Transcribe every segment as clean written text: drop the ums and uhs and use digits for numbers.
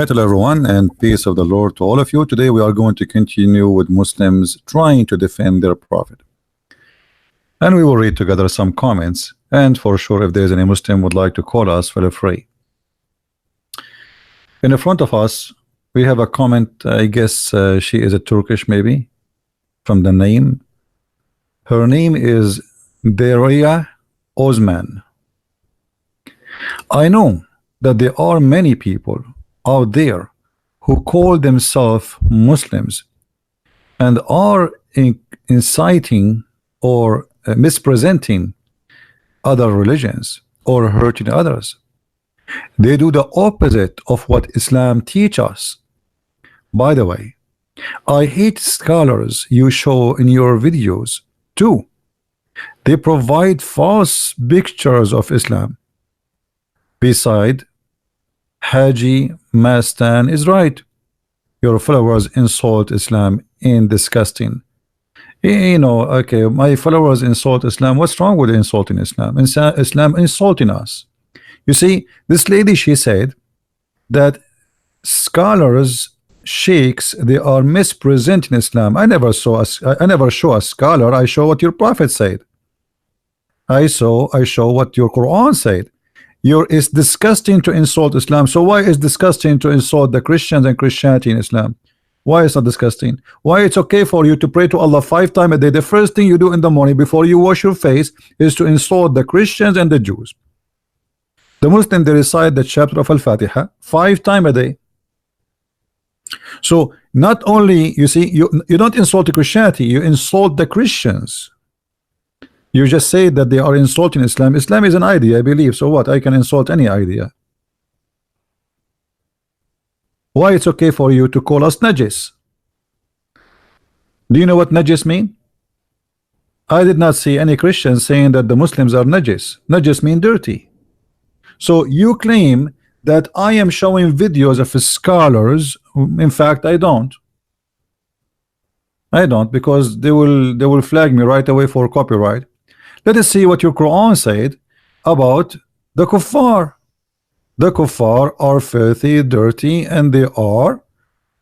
Hello everyone, and peace of the Lord to all of you. Today we are going to continue with Muslims trying to defend their prophet, and we will read together some comments, and for sure if there's any Muslim would like to call us, feel free. In the front of us we have a comment. I guess she is a Turkish, maybe, from the name. Her name is Deria Osman. I know that there are many people out there who call themselves Muslims and are inciting or misrepresenting other religions or hurting others. They do the opposite of what Islam teaches us. By the way, I hate scholars you show in your videos too. They provide false pictures of Islam. Beside, Haji Mastan is right. Your followers insult Islam in disgusting. You know, okay, my followers insult Islam. What's wrong with insulting Islam? Islam insulting us. You see, this lady, she said that scholars, sheikhs, they are misrepresenting Islam. I never show a scholar. I show what your prophet said. I show what your Quran said. It's disgusting to insult Islam. So why is disgusting to insult the Christians and Christianity in Islam? Why is not disgusting? Why it's okay for you to pray to Allah 5 times a day? The first thing you do in the morning before you wash your face is to insult the Christians and the Jews. The Muslim, they recite the chapter of Al-Fatiha 5 times a day. So not only, you see, you don't insult the Christianity, you insult the Christians. You just say that they are insulting Islam. Islam is an idea, I believe. So what? I can insult any idea. Why it's okay for you to call us najis? Do you know what najis mean? I did not see any Christians saying that the Muslims are najis. Najis mean dirty. So you claim that I am showing videos of scholars. In fact, I don't. I don't, because they will flag me right away for copyright. Let us see what your Quran said about the kuffar. The kuffar are filthy, dirty, and they are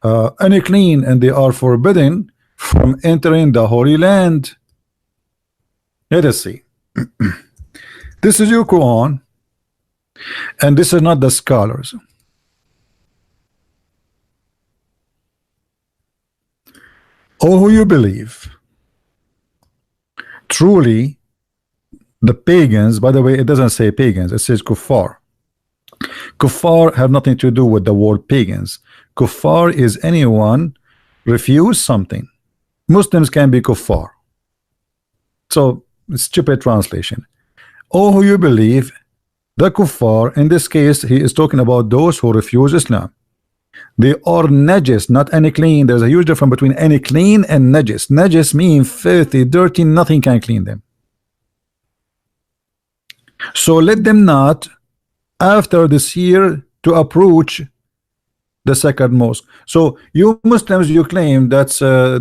unclean, and they are forbidden from entering the Holy Land. Let us see. This is your Quran, and this is not the scholars. Oh, who you believe truly the pagans. By the way, it doesn't say pagans, it says kuffar. Kuffar have nothing to do with the word pagans. Kuffar is anyone refuse something. Muslims can be kuffar. So stupid translation. Oh, who you believe the kuffar, in this case he is talking about those who refuse Islam. They are najis, not unclean. There's a huge difference between unclean and najis. Najis mean filthy, dirty, nothing can clean them. So let them not after this year to approach the second mosque. So you Muslims, you claim that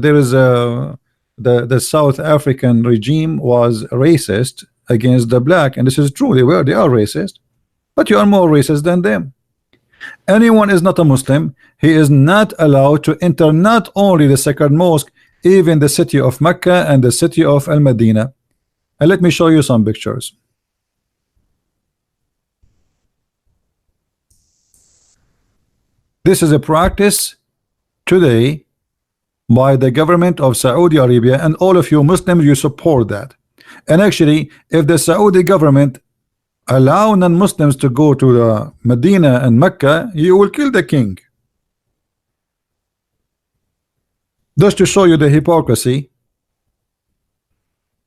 there is the South African regime was racist against the black, and this is true. They are racist, but you are more racist than them. Anyone is not a Muslim, he is not allowed to enter not only the second mosque, even the city of Mecca and the city of Al-Madinah. And let me show you some pictures. This is a practice today by the government of Saudi Arabia, and all of you Muslims, you support that. And actually, if the Saudi government allow non-Muslims to go to the Medina and Mecca, you will kill the king. Just to show you the hypocrisy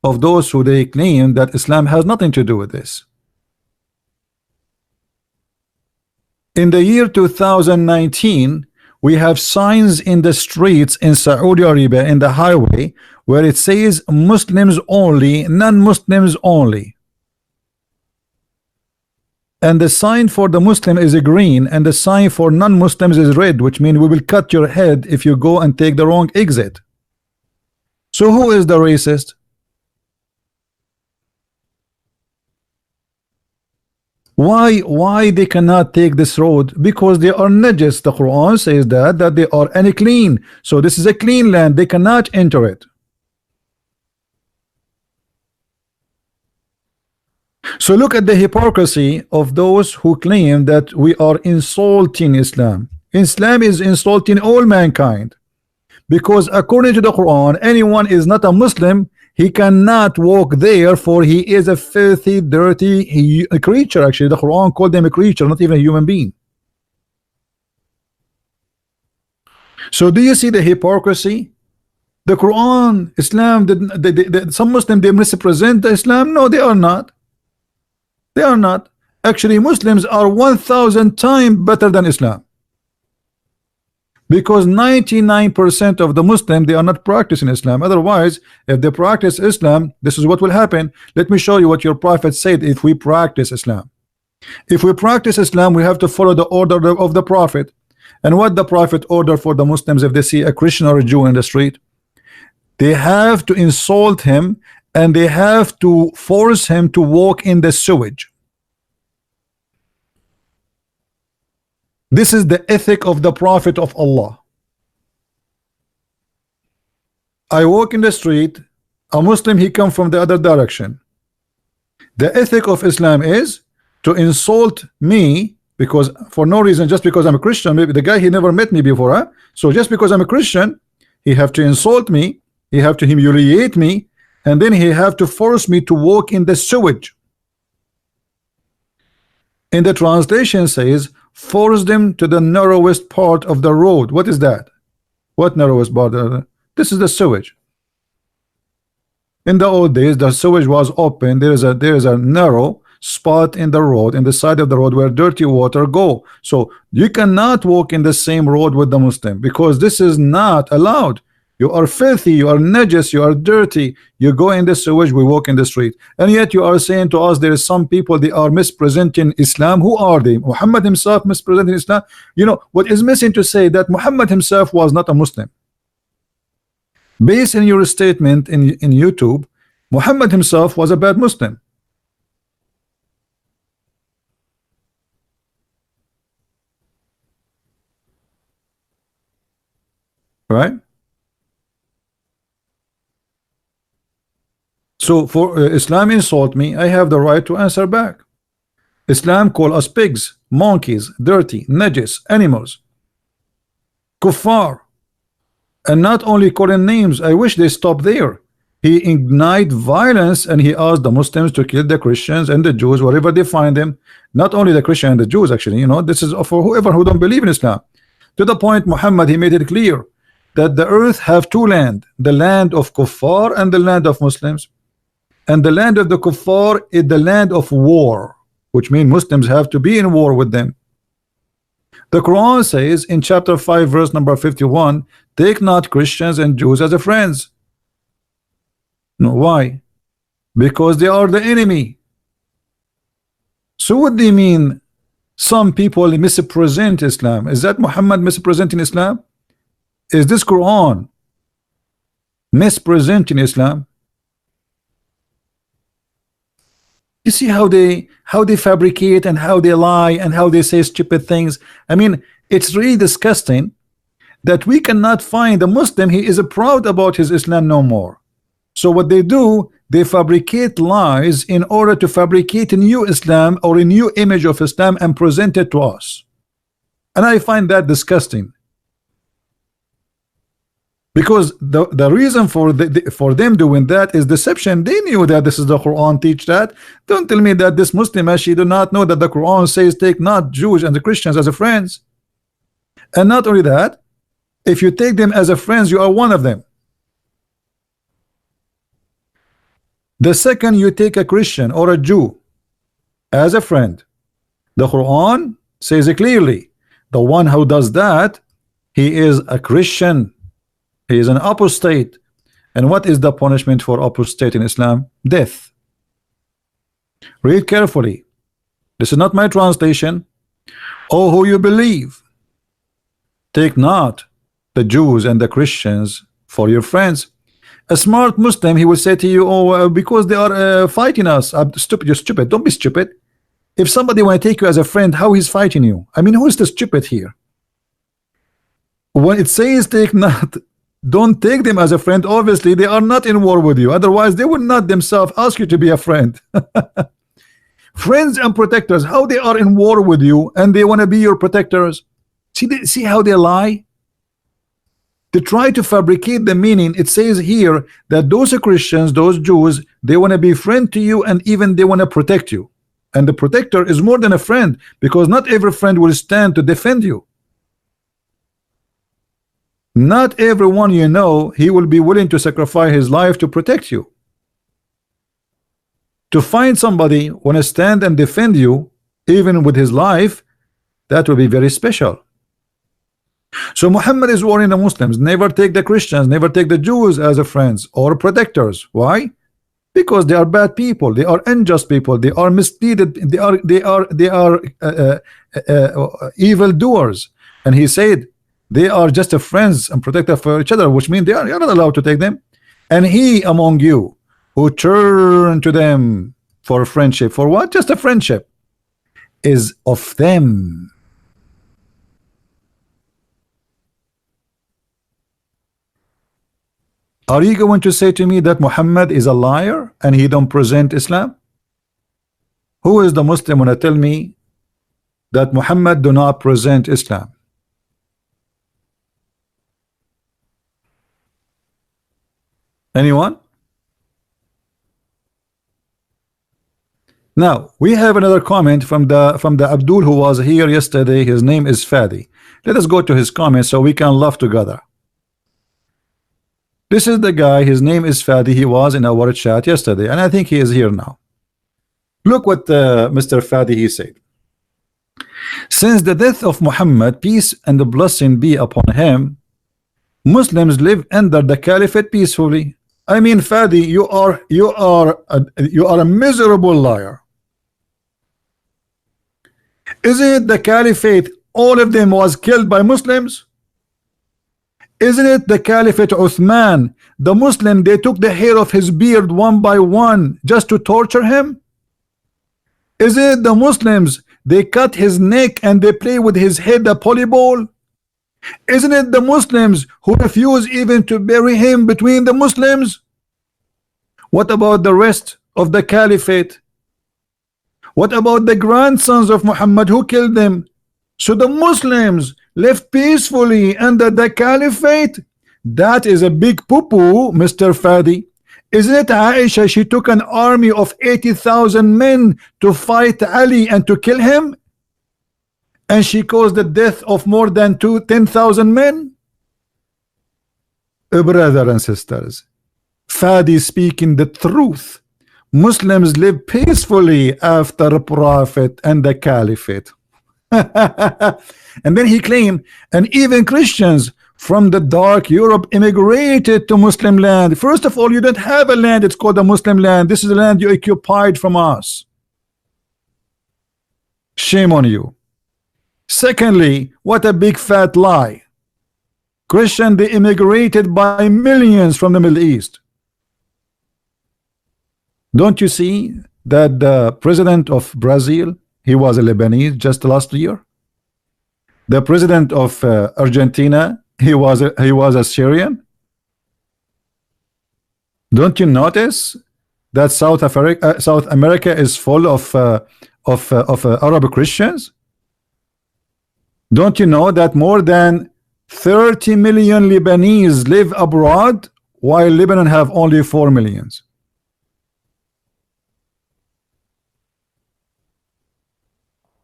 of those who they claim that Islam has nothing to do with this. In the year 2019, we have signs in the streets in Saudi Arabia, in the highway, where it says Muslims only, non-Muslims only. And the sign for the Muslim is a green, and the sign for non-Muslims is red, which means we will cut your head if you go and take the wrong exit. So who is the racist? Why they cannot take this road? Because they are najis. The Quran says that they are unclean. So this is a clean land. They cannot enter it. So look at the hypocrisy of those who claim that we are insulting Islam. Islam is insulting all mankind, because according to the Quran, anyone is not a Muslim, he cannot walk there, for he is a filthy, dirty creature. Actually, the Quran called them a creature, not even a human being. So do you see the hypocrisy? The Quran, Islam, some Muslims, they misrepresent the Islam. No, they are not. They are not. Actually, Muslims are 1,000 times better than Islam, because 99% of the Muslims, they are not practicing Islam. Otherwise, if they practice Islam, this is what will happen. Let me show you what your prophet said. If we practice Islam, if we practice Islam, we have to follow the order of the prophet. And what the prophet ordered for the Muslims, if they see a Christian or a Jew in the street, they have to insult him, and they have to force him to walk in the sewage. This is the ethic of the prophet of Allah. I walk in the street, a Muslim, he come from the other direction. The ethic of Islam is to insult me, because for no reason, just because I'm a Christian. Maybe the guy, he never met me before, huh? So just because I'm a Christian, he have to insult me, he have to humiliate me, and then he have to force me to walk in the sewage. In the translation says, force them to the narrowest part of the road. What is that? What narrowest part? This is the sewage. In the old days, the sewage was open. There is a narrow spot in the road, in the side of the road, where dirty water go. So you cannot walk in the same road with the Muslim, because this is not allowed. You are filthy, you are najis, you are dirty. You go in the sewage, we walk in the street. And yet you are saying to us, there is some people, they are misrepresenting Islam. Who are they? Muhammad himself misrepresenting Islam? You know what is missing to say? That Muhammad himself was not a Muslim. Based on your statement in YouTube, Muhammad himself was a bad Muslim. Right? So for Islam insult me, I have the right to answer back. Islam call us pigs, monkeys, dirty, najis, animals, kuffar, and not only calling names. I wish they stop there. He ignite violence, and he asked the Muslims to kill the Christians and the Jews wherever they find them. Not only the Christian and the Jews, actually, you know, this is for whoever who don't believe in Islam. To the point, Muhammad, he made it clear that the earth have two land, the land of kuffar and the land of Muslims. And the land of the kuffar is the land of war, which means Muslims have to be in war with them. The Quran says in chapter 5 verse number 51, take not Christians and Jews as a friends. No, why? Because they are the enemy. So what do you mean some people misrepresent Islam? Is that Muhammad misrepresenting Islam? Is this Quran misrepresenting Islam? You see how they fabricate and how they lie and how they say stupid things. I mean, it's really disgusting that we cannot find a Muslim, he is proud about his Islam no more. So what they do, they fabricate lies in order to fabricate a new Islam or a new image of Islam and present it to us. And I find that disgusting. Because the reason for them doing that is deception. They knew that this is the Quran teach that. Don't tell me that this Muslim actually do not know that the Quran says take not Jews and the Christians as a friends. And not only that, if you take them as a friends, you are one of them. The second you take a Christian or a Jew as a friend, the Quran says it clearly, the one who does that, he is a Christian. He is an apostate. And what is the punishment for apostate in Islam? Death. Read carefully. This is not my translation. Oh, who you believe, take not the Jews and the Christians for your friends. A smart Muslim, he will say to you, oh, because they are fighting us. I'm stupid. You're stupid. Don't be stupid. If somebody want to take you as a friend, how he's fighting you? I mean, who is the stupid here? When it says take not, don't take them as a friend, obviously they are not in war with you. Otherwise they would not themselves ask you to be a friend. Friends and protectors, how they are in war with you and they want to be your protectors. See how they lie? They try to fabricate the meaning. It says here that those Christians, those Jews, they want to be friend to you and even they want to protect you. And the protector is more than a friend, because not every friend will stand to defend you. Not everyone you know, he will be willing to sacrifice his life to protect you. To find somebody want to stand and defend you, even with his life, that will be very special. So Muhammad is warning the Muslims, never take the Christians, never take the Jews as a friends or protectors. Why? Because they are bad people, they are unjust people, they are misleaded, they are evil doers. And he said they are just a friends and protector for each other, which means you're not allowed to take them. And he among you who turn to them for friendship, for what? Just a friendship, is of them. Are you going to say to me that Muhammad is a liar and he don't present Islam? Who is the Muslim when I tell me that Muhammad do not present Islam? Anyone? Now we have another comment from the Abdul who was here yesterday. His name is Fadi. Let us go to his comment so we can laugh together. This is the guy, his name is Fadi. He was in our chat yesterday and I think he is here now. Look what Mr. Fadi he said. Since the death of Muhammad, peace and the blessing be upon him, Muslims live under the caliphate peacefully. I mean, Fadi, you are a miserable liar. Isn't it the caliphate, all of them was killed by Muslims? Isn't it the Caliphate Uthman, the Muslim, they took the hair of his beard one by one just to torture him? Isn't it the Muslims, they cut his neck and they play with his head a polyball? Isn't it the Muslims who refuse even to bury him between the Muslims? What about the rest of the Caliphate? What about the grandsons of Muhammad who killed them? So the Muslims left peacefully under the Caliphate. That is a big poo-poo, Mr. Fadi. Isn't it Aisha, she took an army of 80,000 men to fight Ali and to kill him? And she caused the death of more than 10,000 men? Brothers and sisters, Fadi speaking the truth. Muslims live peacefully after Prophet and the Caliphate. And then he claimed, and even Christians from the dark Europe immigrated to Muslim land. First of all, you don't have a land, it's called a Muslim land. This is the land you occupied from us. Shame on you. Secondly, what a big fat lie. Christian, they immigrated by millions from the Middle East. Don't you see that the president of Brazil, he was a Lebanese just last year? The president of Argentina, he was a Syrian. Don't you notice that South America is full of Arab Christians? Don't you know that more than 30 million Lebanese live abroad, while Lebanon have only 4 million?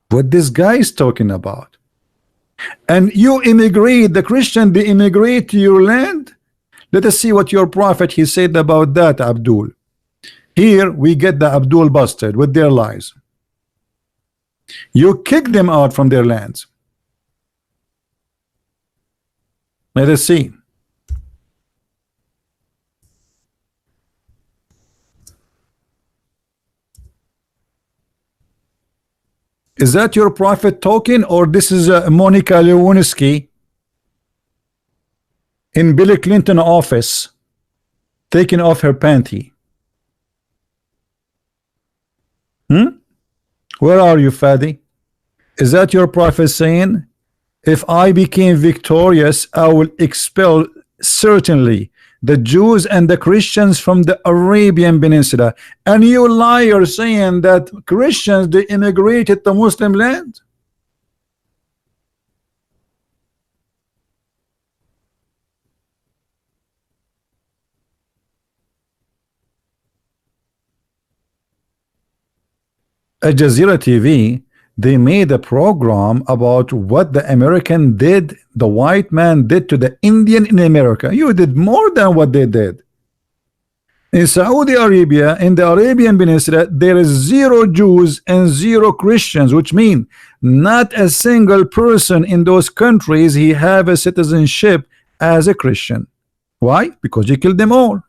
What this guy is talking about? And you immigrate, the Christian, they immigrate to your land. Let us see what your prophet he said about that, Abdul. Here we get the Abdul busted with their lies. You kick them out from their lands. Let us see. Is that your prophet talking, or this is Monica Lewinsky in Bill Clinton office taking off her panty? Where are you, Fadi? Is that your prophet saying, if I became victorious, I will expel certainly the Jews and the Christians from the Arabian Peninsula? And you liar saying that Christians, they immigrated to Muslim land? Al Jazeera TV, they made a program about what the American did, the white man did to the Indian in America. You did more than what they did. In Saudi Arabia, in the Arabian Peninsula, there is 0 Jews and 0 Christians, which means not a single person in those countries he have a citizenship as a Christian. Why? Because he killed them all.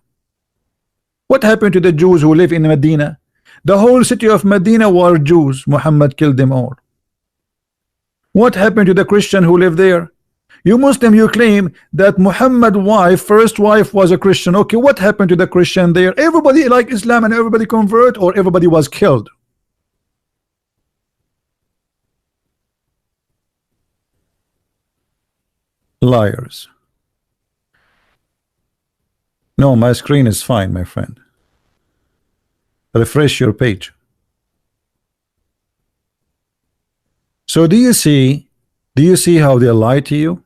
What happened to the Jews who live in Medina? The whole city of Medina were Jews. Muhammad killed them all. What happened to the Christian who lived there? You Muslim, you claim that Muhammad's wife, first wife, was a Christian. Okay, what happened to the Christian there? Everybody like Islam and everybody convert, or everybody was killed? Liars. No, my screen is fine, my friend. Refresh your page. So do you see how they lie to you?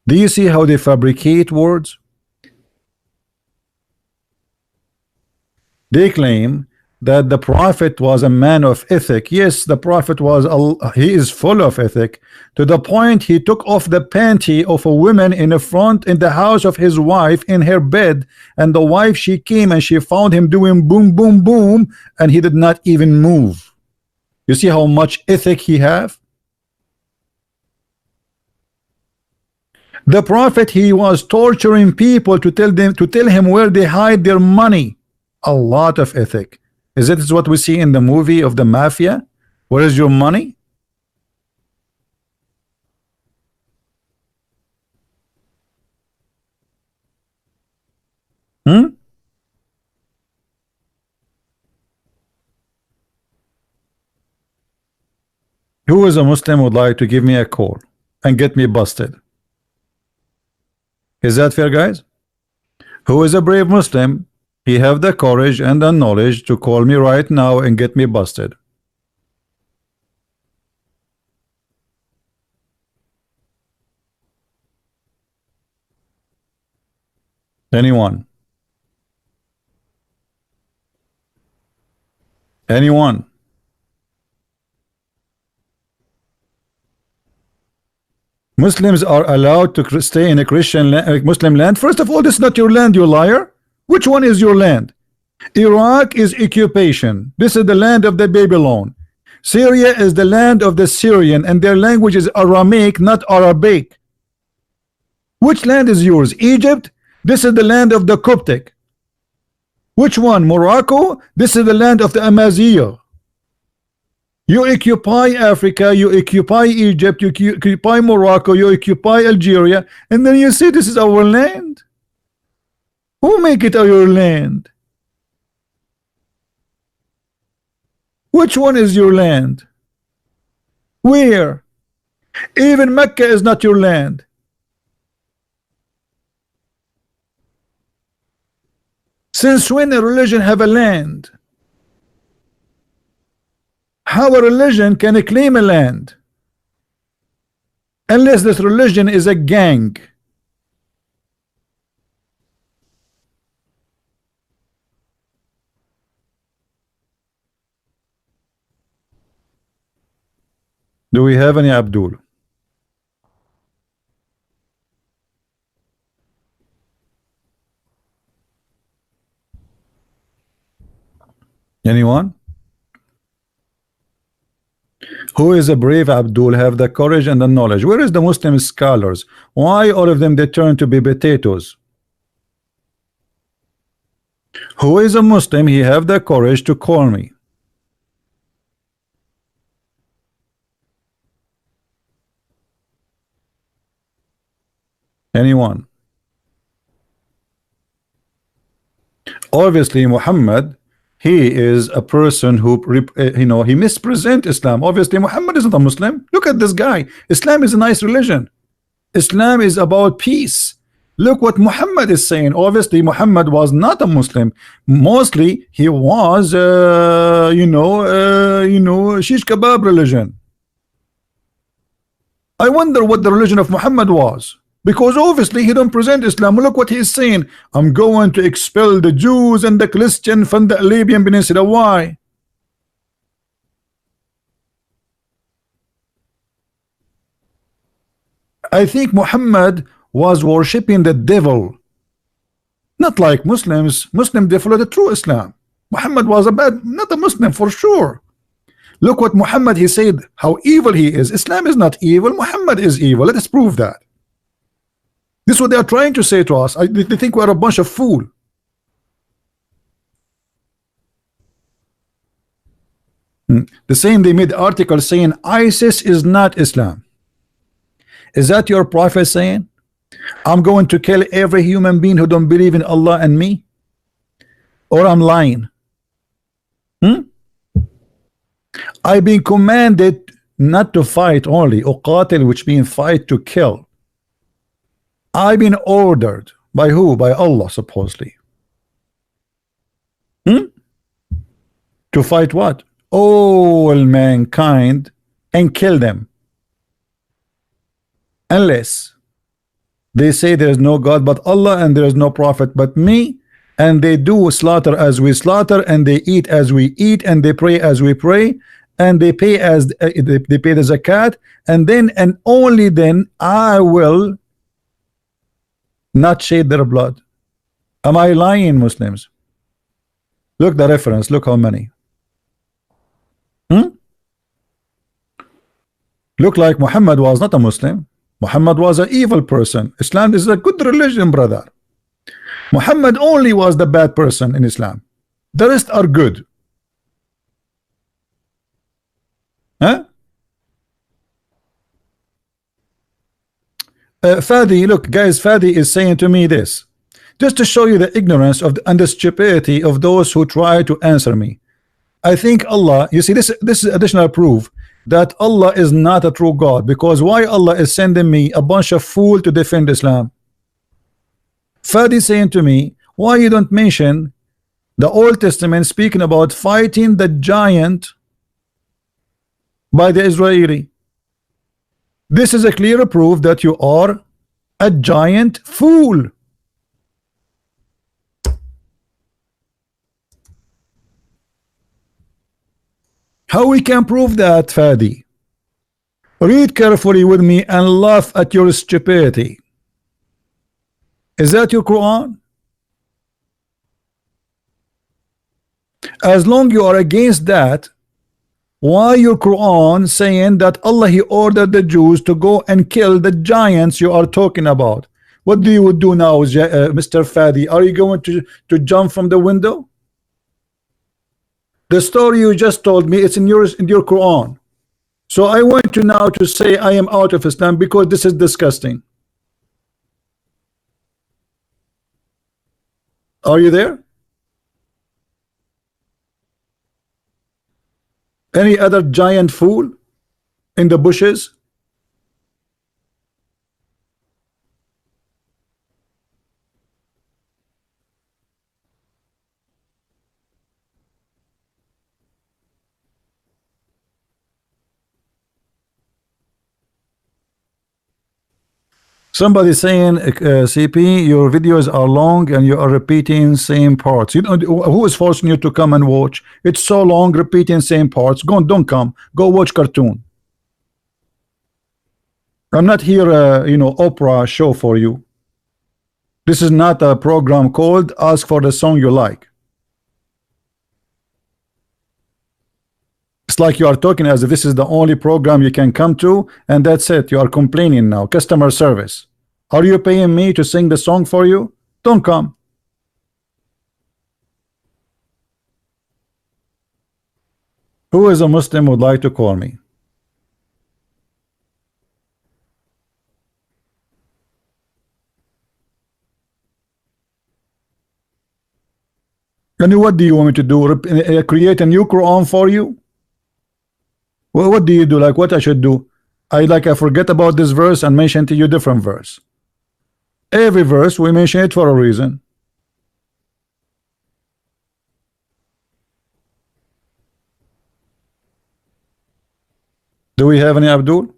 Do you see how they fabricate words? They claim that the prophet was a man of ethic. Yes, the prophet was, he is full of ethic, to the point he took off the panty of a woman in the house of his wife in her bed, and the wife, she came and she found him doing boom boom boom, and he did not even move. You see how much ethic he have? The prophet, he was torturing people to tell him where they hide their money. A lot of ethic. Is it what we see in the movie of the mafia? Where is your money? Hmm? Who is a Muslim would like to give me a call and get me busted? Is that fair, guys? Who is a brave Muslim? He have the courage and the knowledge to call me right now and get me busted. Anyone? Anyone? Muslims are allowed to stay in a Christian Muslim land? First of all, this is not your land, you liar. Which one is your land? Iraq is occupation. This is the land of the Babylon. Syria is the land of the Syrian, and their language is Aramaic, not Arabic. Which land is yours? Egypt? This is the land of the Coptic. Which one? Morocco? This is the land of the Amazigh. You occupy Africa, you occupy Egypt, you occupy Morocco, you occupy Algeria, and then you say this is our land? Who make it your land? Which one is your land? Where? Even Mecca is not your land. Since when a religion have a land? How a religion can claim a land? Unless this religion is a gang. Do we have any Abdul? Anyone? Who is a brave Abdul, have the courage and the knowledge? Where is the Muslim scholars? Why all of them they turn to be potatoes? Who is a Muslim, he have the courage to call me? Anyone? Obviously Muhammad, he is a person who he mispresent Islam. Obviously Muhammad isn't a Muslim. Look at this guy. Islam is a nice religion. Islam is about peace. Look what Muhammad is saying. Obviously Muhammad was not a Muslim. Mostly he was shish kebab religion. I wonder what the religion of Muhammad was, because obviously he don't present Islam. Look what he is saying. I'm going to expel the Jews and the Christian from the Arabian Peninsula. Why? I think Muhammad was worshipping the devil, not like Muslims. Muslims, they follow the true Islam. Muhammad was not a Muslim for sure. Look what Muhammad, he said how evil he is. Islam is not evil. Muhammad is evil. Let us prove that. This is what they are trying to say to us. They think we are a bunch of fools. The same, they made article saying ISIS is not Islam. Is that your prophet saying I'm going to kill every human being who don't believe in Allah and me? Or I'm lying? I've been commanded not to fight only, uqatil, which means fight, to kill. I've been ordered by who? By Allah, supposedly. To fight what? All mankind and kill them, unless they say there is no God but Allah and there is no prophet but me, and they do slaughter as we slaughter, and they eat as we eat, and they pray as we pray, and they pay as they pay the zakat, and then and only then I will not shed their blood. Am I lying, Muslims? Look the reference. Look how many. Look like Muhammad was not a Muslim. Muhammad was an evil person. Islam is a good religion, brother. Muhammad only was the bad person in Islam. The rest are good. Huh? Fadi, look, guys, Fadi is saying to me this, just to show you the ignorance of and the stupidity of those who try to answer me. I think Allah, you see, this is additional proof that Allah is not a true God, because why Allah is sending me a bunch of fools to defend Islam? Fadi saying to me, why you don't mention the Old Testament speaking about fighting the giant by the Israeli? This is a clear proof that you are a giant fool. How we can prove that, Fadi? Read carefully with me and laugh at your stupidity. Is that your Quran? As long you are against that, why your Quran saying that Allah, he ordered the Jews to go and kill the giants you are talking about? What do you do now, Mr. Fadi? Are you going to jump from the window? The story you just told me, it's in your Quran. So I want you now to say I am out of Islam because this is disgusting. Are you there? Any other giant fool in the bushes? Somebody saying, CP, your videos are long and you are repeating same parts. You know who is forcing you to come and watch? It's so long, repeating same parts. Go on, don't come. Go watch cartoon. I'm not here, Oprah show for you. This is not a program called Ask for the Song You Like. It's like you are talking as if this is the only program you can come to, and that's it. You are complaining now. Customer service. Are you paying me to sing the song for you? Don't come. Who is a Muslim would like to call me? And what do you want me to do? Create a new Quran for you? Well, what do you do? Like what I should do? I forget about this verse and mention to you different verse. Every verse we mention it for a reason. Do we have any Abdul?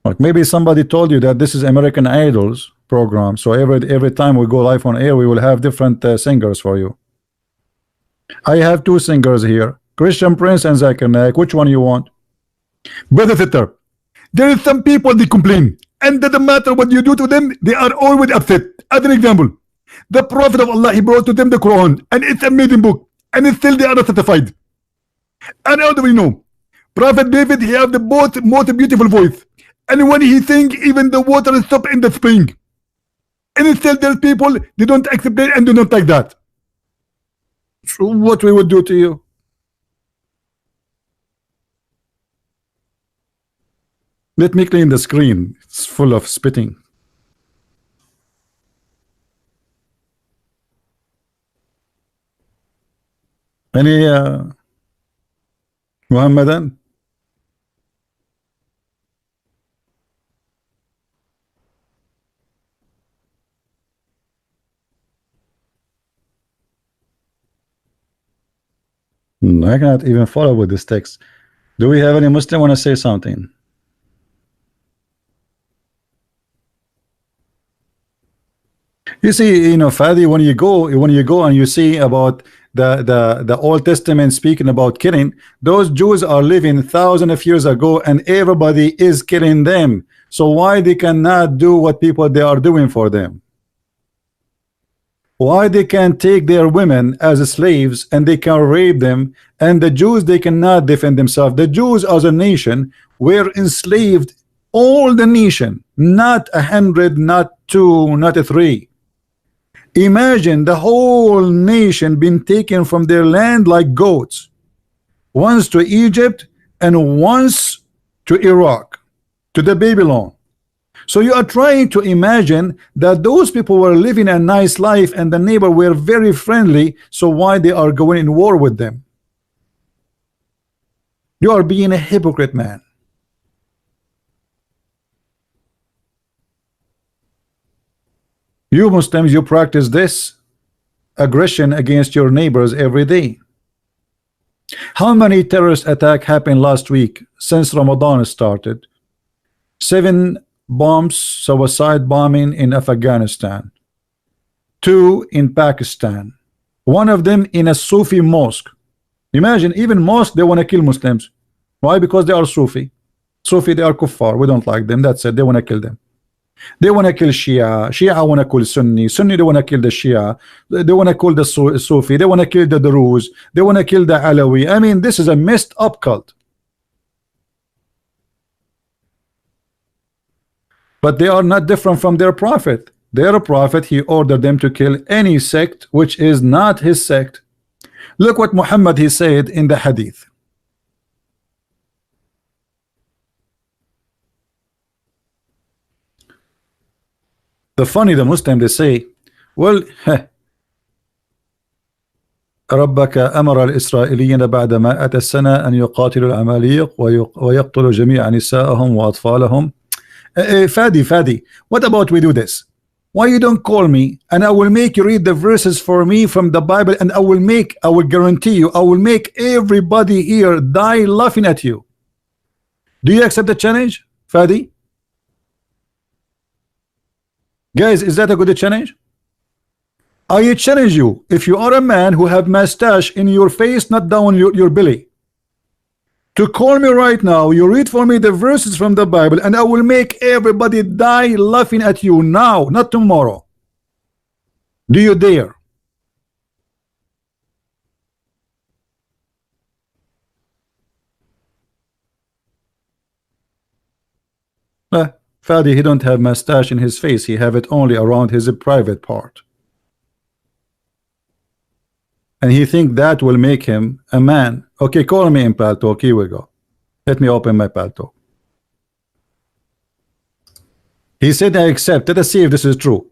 Like maybe somebody told you that this is American Idols program, so every time we go live on air, we will have different singers for you. I have two singers here, Christian Prince and Zakir Naik. Which one you want? Brother Sitter, there is some people they complain, and doesn't matter what you do to them, they are always upset. As an example, the Prophet of Allah, he brought to them the Quran, and it's an amazing book, and still they are not satisfied. And how do we know? Prophet David, he have the most beautiful voice, and when he sing, even the water stop in the spring. And still there's people, they don't accept it and do not like that. So what we would do to you? Let me clean the screen. It's full of spitting. Any Muhammadan? I cannot even follow with this text. Do we have any Muslim want to say something? You see, you know, Fadi, when you go and you see about the Old Testament speaking about killing, those Jews are living thousands of years ago, and everybody is killing them. So why they cannot do what people they are doing for them? Why they can take their women as slaves and they can rape them, and the Jews they cannot defend themselves? The Jews as a nation were enslaved, all the nation, not 100, not 2, not 3. Imagine the whole nation been taken from their land like goats, once to Egypt and once to Iraq, to the Babylon. So you are trying to imagine that those people were living a nice life and the neighbor were very friendly, so why they are going in war with them? You are being a hypocrite, man. You Muslims, you practice this aggression against your neighbors every day. How many terrorist attacks happened last week since Ramadan started? 7 bombs, suicide bombing in Afghanistan, 2 in Pakistan, 1 of them in a Sufi mosque. Imagine, even mosque they want to kill Muslims. Why? Because they are Sufi. Sufi, they are kuffar. We don't like them. That's it. They want to kill them. They want to kill Shia. Shia want to kill Sunni. Sunni, they want to kill the Shia. They want to kill the Sufi. They want to kill the Druze. They want to kill the Alawi. I mean, this is a messed up cult. But they are not different from their prophet. Their prophet, he ordered them to kill any sect which is not his sect. Look what Muhammad he said in the hadith. The Muslim, they say, well, ربك أمر الإسرائيليين بعد 100 سنة أن يقاتلوا العماليق ويقتلوا جميع نساءهم وأطفالهم. Fadi, what about we do this? Why you don't call me and I will make you read the verses for me from the Bible, and I will guarantee you, I will make everybody here die laughing at you. Do you accept the challenge, Fadi? Guys, is that a good challenge? I challenge you, if you are a man who have mustache in your face, not down your belly, to call me right now, you read for me the verses from the Bible, and I will make everybody die laughing at you now, not tomorrow. Do you dare? Fadi, he don't have mustache in his face, he have it only around his private part. And he think that will make him a man. Okay, call me in Paltalk. Here we go. Let me open my Paltalk. He said I accept. Let us see if this is true.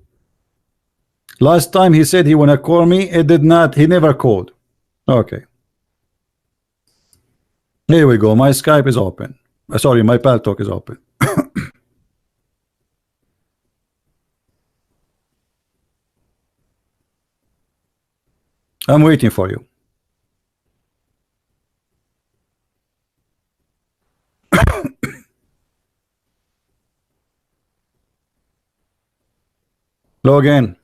Last time he said he wanna call me, it did not. He never called. Okay. Here we go. My Skype is open. Sorry, my Pal Talk is open. I'm waiting for you. Log in.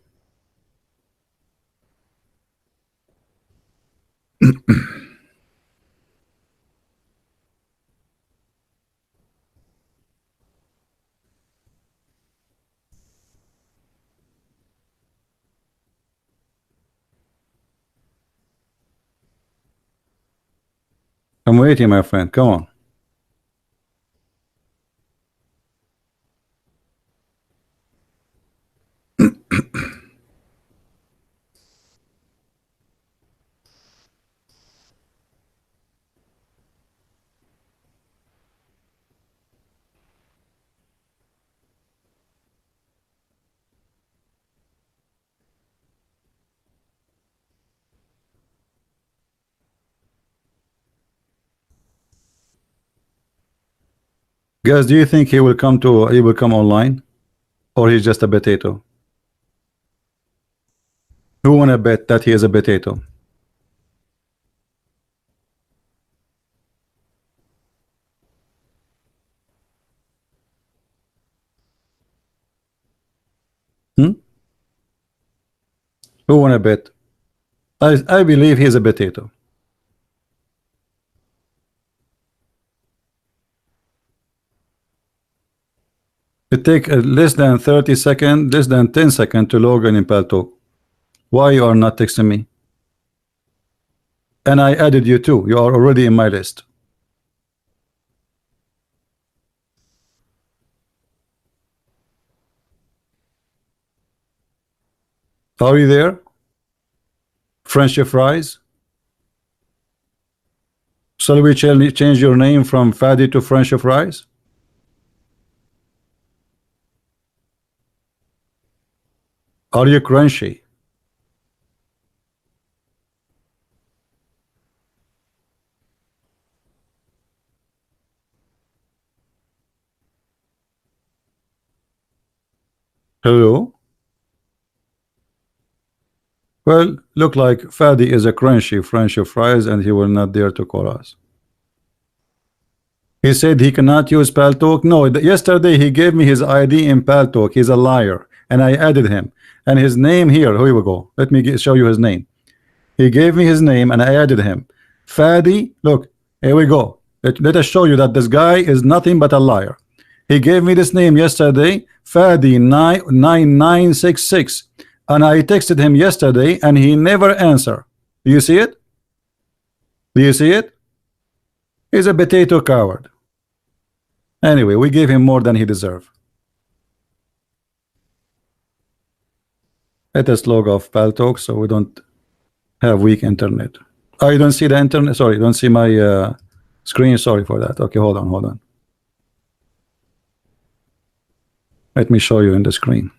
I'm waiting, my friend. Come on. Guys, do you think he will come online, or he's just a potato? Who wanna bet that he is a potato? Hmm? Who wanna bet? I believe he's a potato. It take less than 30 seconds, less than 10 seconds to log in Pal Talk. Why you are not texting me? And I added you too. You are already in my list. Are you there? Friendship fries. Shall we change your name from Fadi to Friendship fries? Are you crunchy? Hello? Well, look like Fadi is a crunchy Friendship fries and he will not dare to call us. He said he cannot use Pal Talk. No, yesterday he gave me his ID in Pal Talk. He's a liar. And I added him. And his name here, here we go. Let me show you his name. He gave me his name and I added him. Fadi, look, here we go. Let us show you that this guy is nothing but a liar. He gave me this name yesterday, Fadi 9966. And I texted him yesterday and he never answered. Do you see it? Do you see it? He's a potato coward. Anyway, we gave him more than he deserved. Let us log off Pal Talk so we don't have weak internet. Oh, you don't see the internet? Sorry, you don't see my screen? Sorry for that. Okay, hold on. Let me show you in the screen.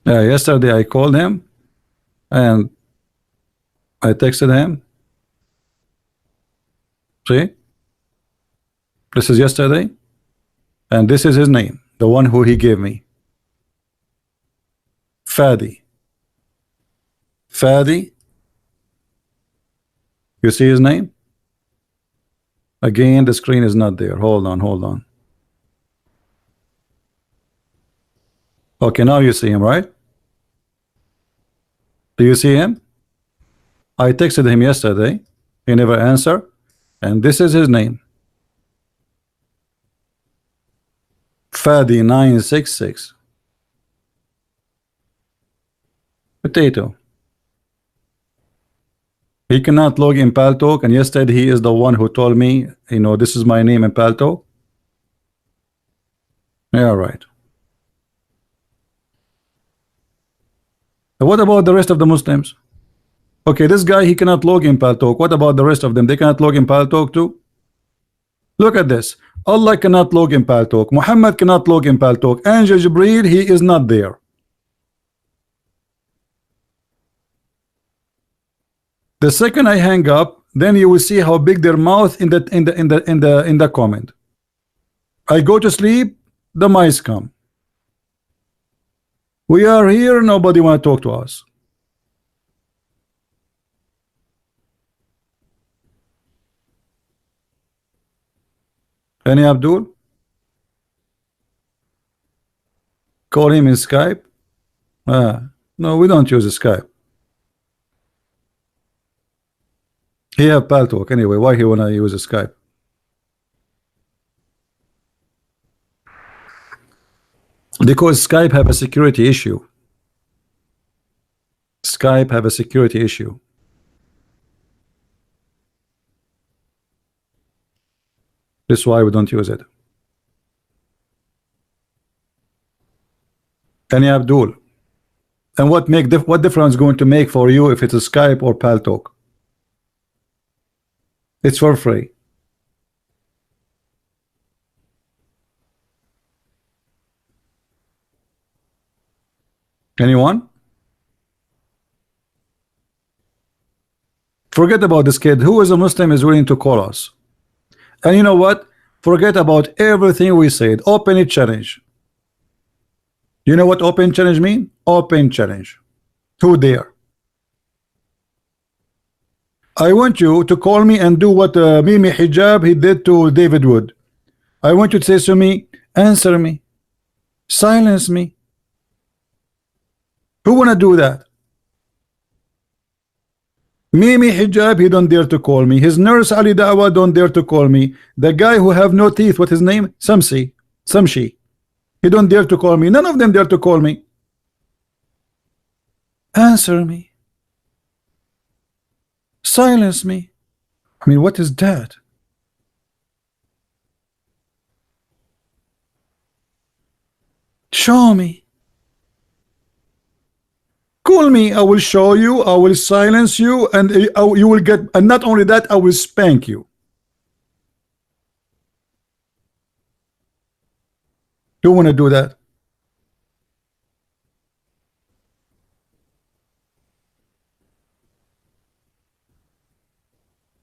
Yesterday I called him and I texted him. See? This is yesterday. And this is his name, the one who he gave me. Fadi. Fadi. You see his name? Again, the screen is not there. Hold on. Okay, now you see him, right? Do you see him? I texted him yesterday. He never answered. And this is his name. Fadi 966. Potato. He cannot log in Pal Talk, and yesterday he is the one who told me, you know, this is my name in Pal Talk. Yeah, right. What about the rest of the Muslims? Okay, this guy, he cannot log in Pal Talk. What about the rest of them? They cannot log in Pal Talk too? Look at this. Allah cannot log in Paltalk. Muhammad cannot log in Paltalk. Angel Jibreel, he is not there. The second I hang up, then you will see how big their mouth in the comment. I go to sleep, the mice come. We are here, nobody want to talk to us. Any Abdul? Call him in Skype? No, we don't use Skype. He have Paltalk anyway. Why he wanna use Skype? Because Skype have a security issue. Skype have a security issue. That's why we don't use it. Any Abdul? And what difference going to make for you if it's a Skype or Paltalk? It's for free. Anyone? Forget about this kid. Who is a Muslim is willing to call us? And you know what? Forget about everything we said. Open it challenge. You know what open challenge mean? Open challenge. Who dare? I want you to call me and do what Mimi Hijab he did to David Wood. I want you to say to me, answer me, silence me. Who wanna do that? Mimi Hijab, he don't dare to call me. His nurse Ali Dawa don't dare to call me. The guy who have no teeth, what his name? Samshi. He don't dare to call me. None of them dare to call me. Answer me. Silence me. I mean, what is that? Show me. Call me, I will show you, I will silence you, and you will get, and not only that, I will spank you. You want to do that?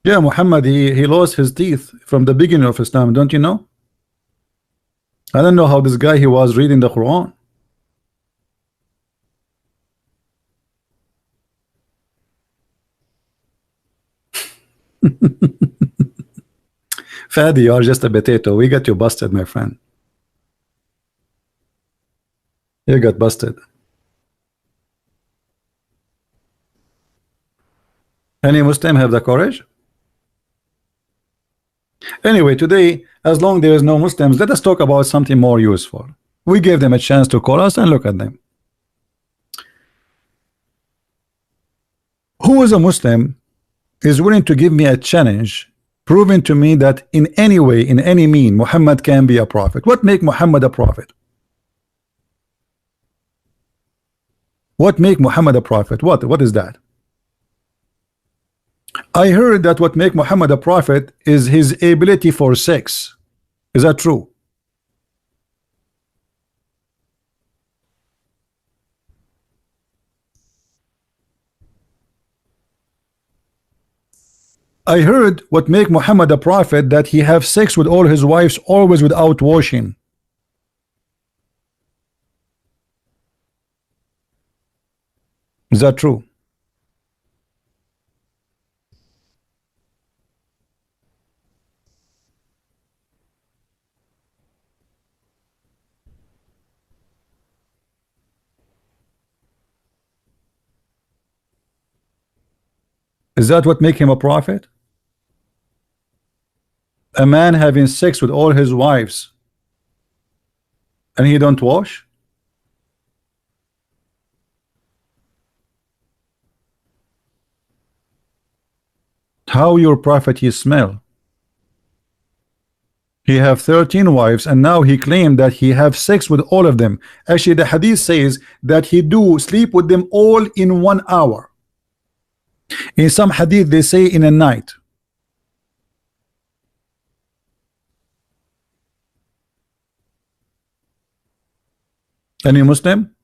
Yeah, Muhammad, he lost his teeth from the beginning of Islam, don't you know? I don't know how this guy, he was reading the Quran. Fadi, you are just a potato. We got you busted, my friend. You got busted. Any Muslim have the courage? Anyway, today, as long there is no Muslims, let us talk about something more useful. We gave them a chance to call us, and look at them. Who is a Muslim is willing to give me a challenge, proving to me that in any way, in any mean, Muhammad can be a prophet? What make Muhammad a prophet? What make Muhammad a prophet? What is that? I heard that what make Muhammad a prophet is his ability for sex. Is that true? I heard what make Muhammad a prophet that he have sex with all his wives always without washing. Is that true? Is that what make him a prophet? A man having sex with all his wives and he don't wash? How your prophet he smell? He have 13 wives and now he claimed that he have sex with all of them. Actually, the hadith says that he do sleep with them all in 1 hour. In some hadith they say in a night. Any Muslim?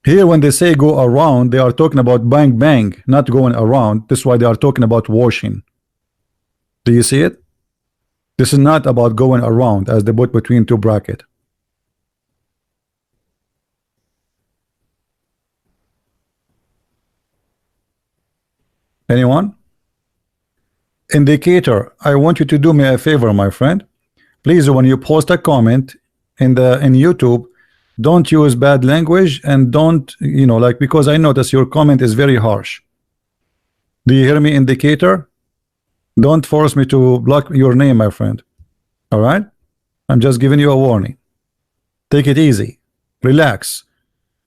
Here, when they say go around, they are talking about bang bang, not going around. That's why they are talking about washing. Do you see it? This is not about going around, as they put between two brackets. Anyone? Indicator, I want you to do me a favor, my friend. Please, when you post a comment in YouTube, don't use bad language, and don't, you know, like, because I notice your comment is very harsh. Do you hear me, Indicator? Don't force me to block your name, my friend. All right? I'm just giving you a warning. Take it easy. Relax.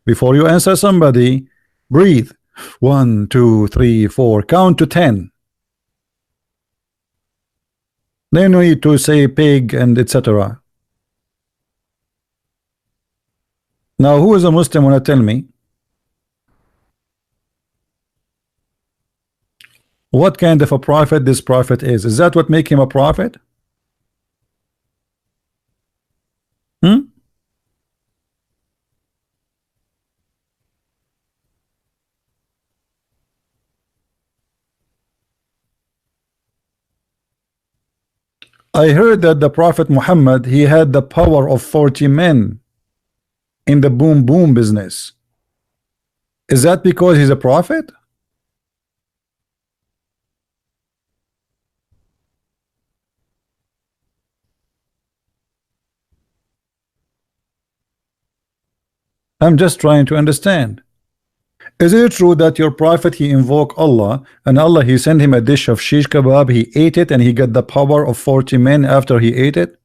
Before you answer somebody, breathe. 1, 2, 3, 4. Count to 10. Then you need to say pig and etc. Now, who is a Muslim? Want to tell me what kind of a prophet this prophet is? Is that what make him a prophet? I heard that the Prophet Muhammad, he had the power of 40 men in the boom boom business. Is that because he's a prophet? I'm just trying to understand. Is it true that your prophet, he invoked Allah, and Allah, he sent him a dish of shish kebab, he ate it, and he got the power of 40 men after he ate it?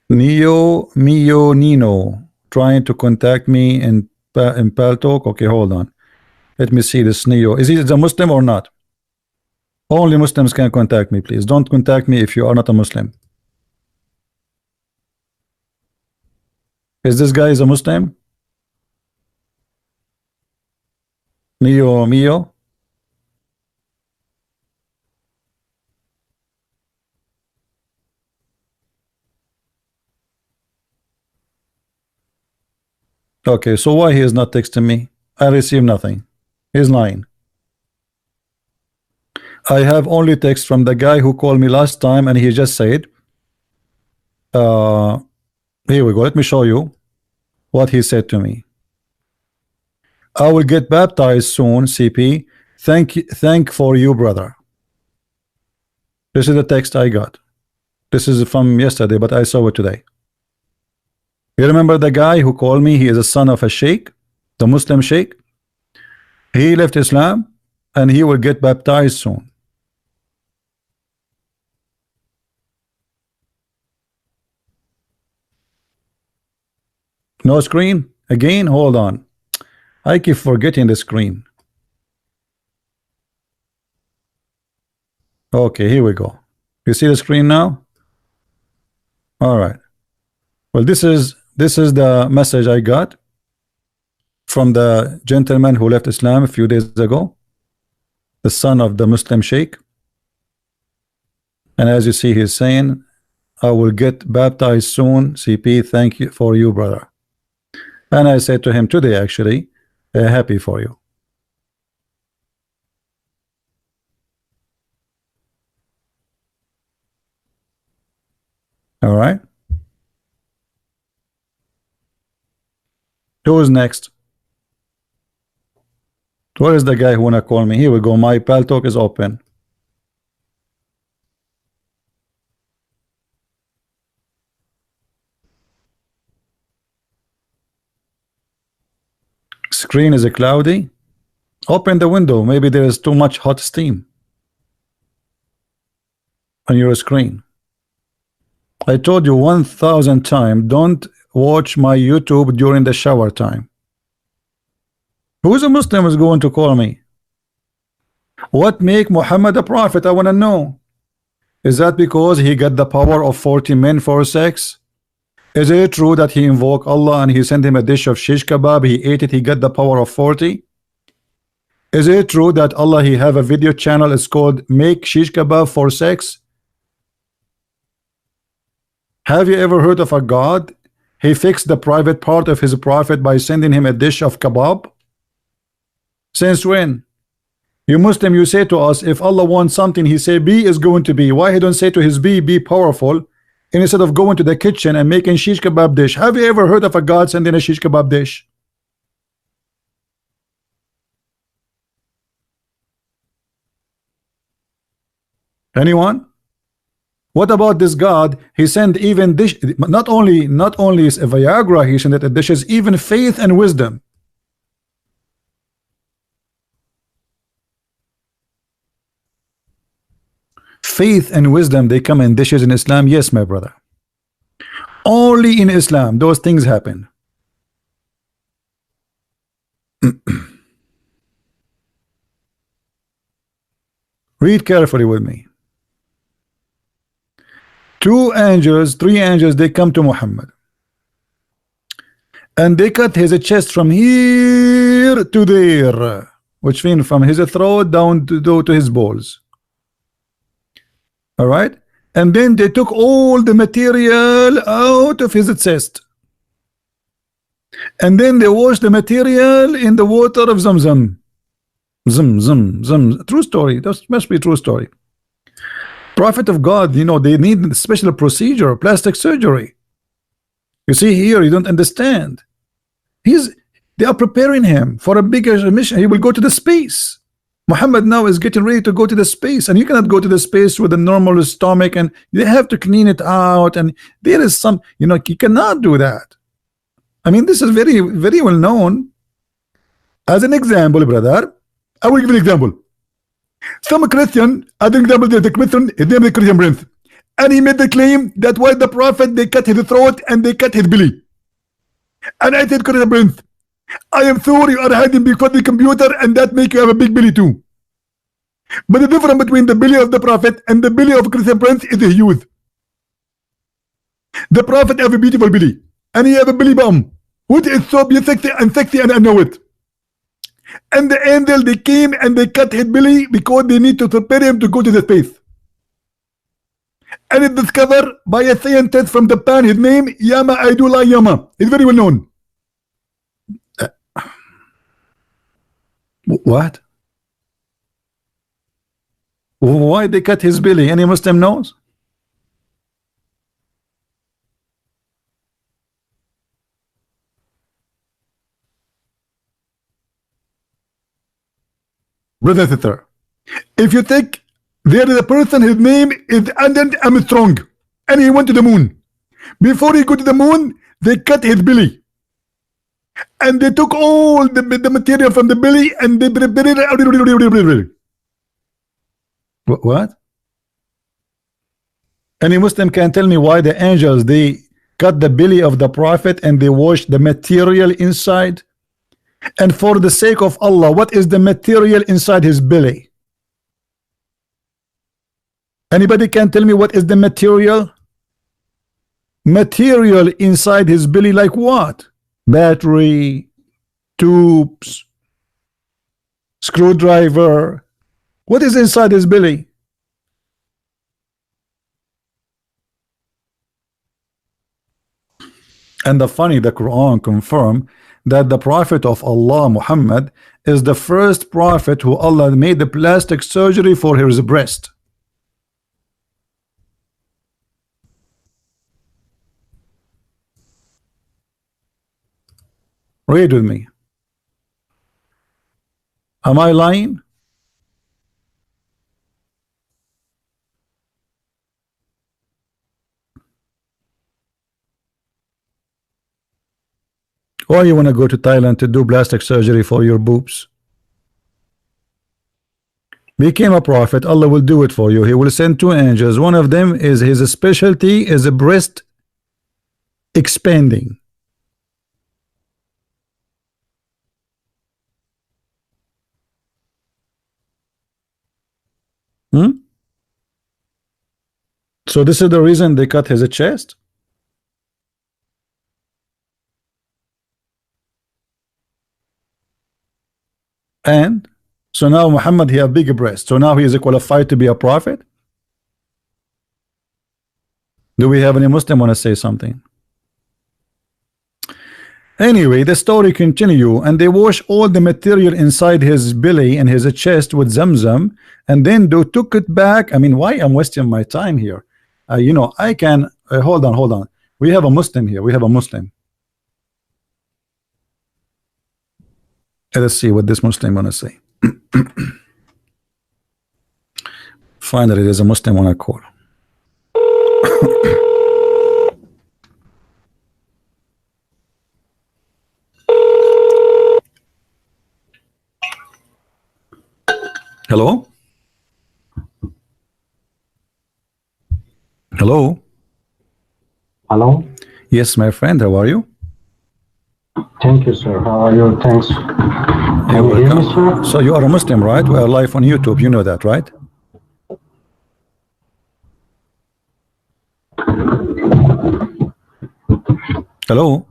Nino trying to contact me in Paltalk. Okay, hold on. Let me see this Neo. Is he a Muslim or not? Only Muslims can contact me, please. Don't contact me if you are not a Muslim. Is this guy a Muslim? Neo Mio? Okay, so why he is not texting me? I receive nothing. He's lying. I have only text from the guy who called me last time, and he just said, here we go. Let me show you what he said to me. I will get baptized soon, CP. Thank for you, brother. This is the text I got. This is from yesterday, but I saw it today. You remember the guy who called me? He is a son of a sheikh, the Muslim sheikh. He left Islam, and he will get baptized soon. No screen? Again? Hold on. I keep forgetting the screen. Okay, here we go. You see the screen now? All right. Well, this is the message I got from the gentleman who left Islam a few days ago, the son of the Muslim sheikh. And as you see, he's saying, I will get baptized soon, CP. Thank you for you, brother. And I said to him today, actually, happy for you. All right. Who is next? Where is the guy who wanna call me? Here we go. My Paltalk is open. Screen is cloudy. Open the window. Maybe there is too much hot steam on your screen. I told you 1,000 times, don't watch my YouTube during the shower time. Who is a Muslim is going to call me? What make Muhammad a prophet? I want to know. Is that because he got the power of 40 men for sex? Is it true that he invoked Allah and he sent him a dish of shish kebab, he ate it, he got the power of 40? Is it true that Allah He have a video channel? It's called Make Shish Kebab for Sex? Have you ever heard of a God? He fixed the private part of his prophet by sending him a dish of kebab? Since when? You Muslim, you say to us, if Allah wants something, He say be is going to be. Why He don't say to his be powerful, and instead of going to the kitchen and making shish kebab dish? Have you ever heard of a God sending a shish kebab dish? Anyone? What about this God? He sent even dish, not only is a Viagra, He sent it dishes, even faith and wisdom. Faith and wisdom, they come in dishes in Islam. Yes, my brother. Only in Islam those things happen. Read carefully with me. Three angels, they come to Muhammad and they cut his chest from here to there, which means from his throat down to his balls. All right, and then they took all the material out of his chest, and then they washed the material in the water of Zamzam. True story. That must be a true story. Prophet of God, you know, they need a special procedure, plastic surgery. You see here, you don't understand. They are preparing him for a bigger mission. He will go to the space. Muhammad now is getting ready to go to the space, and you cannot go to the space with a normal stomach, and they have to clean it out, and there is some, you know, you cannot do that. I mean, this is very, very well known. As an example, brother, I will give an example. Some Christian, as an example, there's a Christian, his name is Christian Prince, and he made the claim that while the prophet, they cut his throat and they cut his belly. And I said, Christian Prince, I am sorry you are hiding before the computer, and that make you have a big belly too. But the difference between the belly of the prophet and the belly of Christian Prince is huge. The prophet have a beautiful belly, and he have a belly bump, which is so sexy, and I know it. And the angel, they came and they cut his belly because they need to prepare him to go to the space. And it's discovered by a scientist from Japan. His name Yama Aidullah Yama. He's very well known. What? Why they cut his belly? Any Muslim knows? Brother and sister, if you think there is a person, his name is Adam Armstrong, and he went to the moon. Before he go to the moon, they cut his belly, and they took all the material from the belly and they prepared it. What? Any Muslim can tell me why the angels, they cut the belly of the prophet and they washed the material inside? And for the sake of Allah, what is the material inside his belly? Anybody can tell me what is the material? Material inside his belly, like what? Battery, tubes, screwdriver. What is inside his belly? And the Quran confirm that the prophet of Allah, Muhammad, is the first prophet who Allah made the plastic surgery for his breast. Read with me. Am I lying? Why you want to go to Thailand to do plastic surgery for your boobs? Became a prophet, Allah will do it for you. He will send two angels. One of them is his specialty is a breast expanding. So this is the reason they cut his chest. And So now Muhammad, he have big breast. So now he is qualified to be a prophet? Do we have any Muslim want to say something? Anyway, the story continue, and they wash all the material inside his belly and his chest with Zamzam, and then they took it back. I mean, why I'm wasting my time here? You know, I can hold on. We have a Muslim here. We have a Muslim. Let's see what this Muslim wanna say. Finally, there's a Muslim on a call. Hello? Hello? Hello? Yes, my friend, how are you? Thank you, sir. How are you? Thanks. Can You're you hear me, welcome. sir? So you are a Muslim, right? We are live on YouTube. You know that, right? Hello?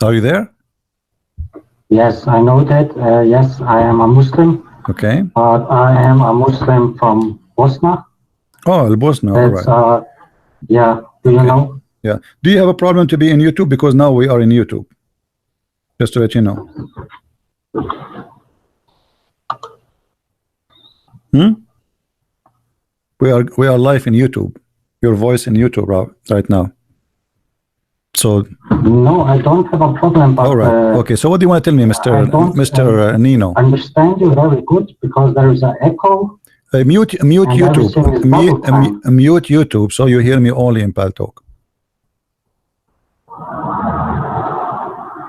Are you there? Yes, I know that. Yes, I am a Muslim, Okay. but I am a Muslim from Bosnia. Oh, Bosnia, all That's, right. yeah, do you know? Yeah. Do you have a problem to be in YouTube? Because now we are in YouTube. Just to let you know. We are live in YouTube. Your voice in YouTube right now. So No, I don't have a problem, but all right. Okay. So what do you want to tell me, Mr. Nino? Understand you very good because there is an echo. Mute YouTube. Mute YouTube so you hear me only in Paltalk.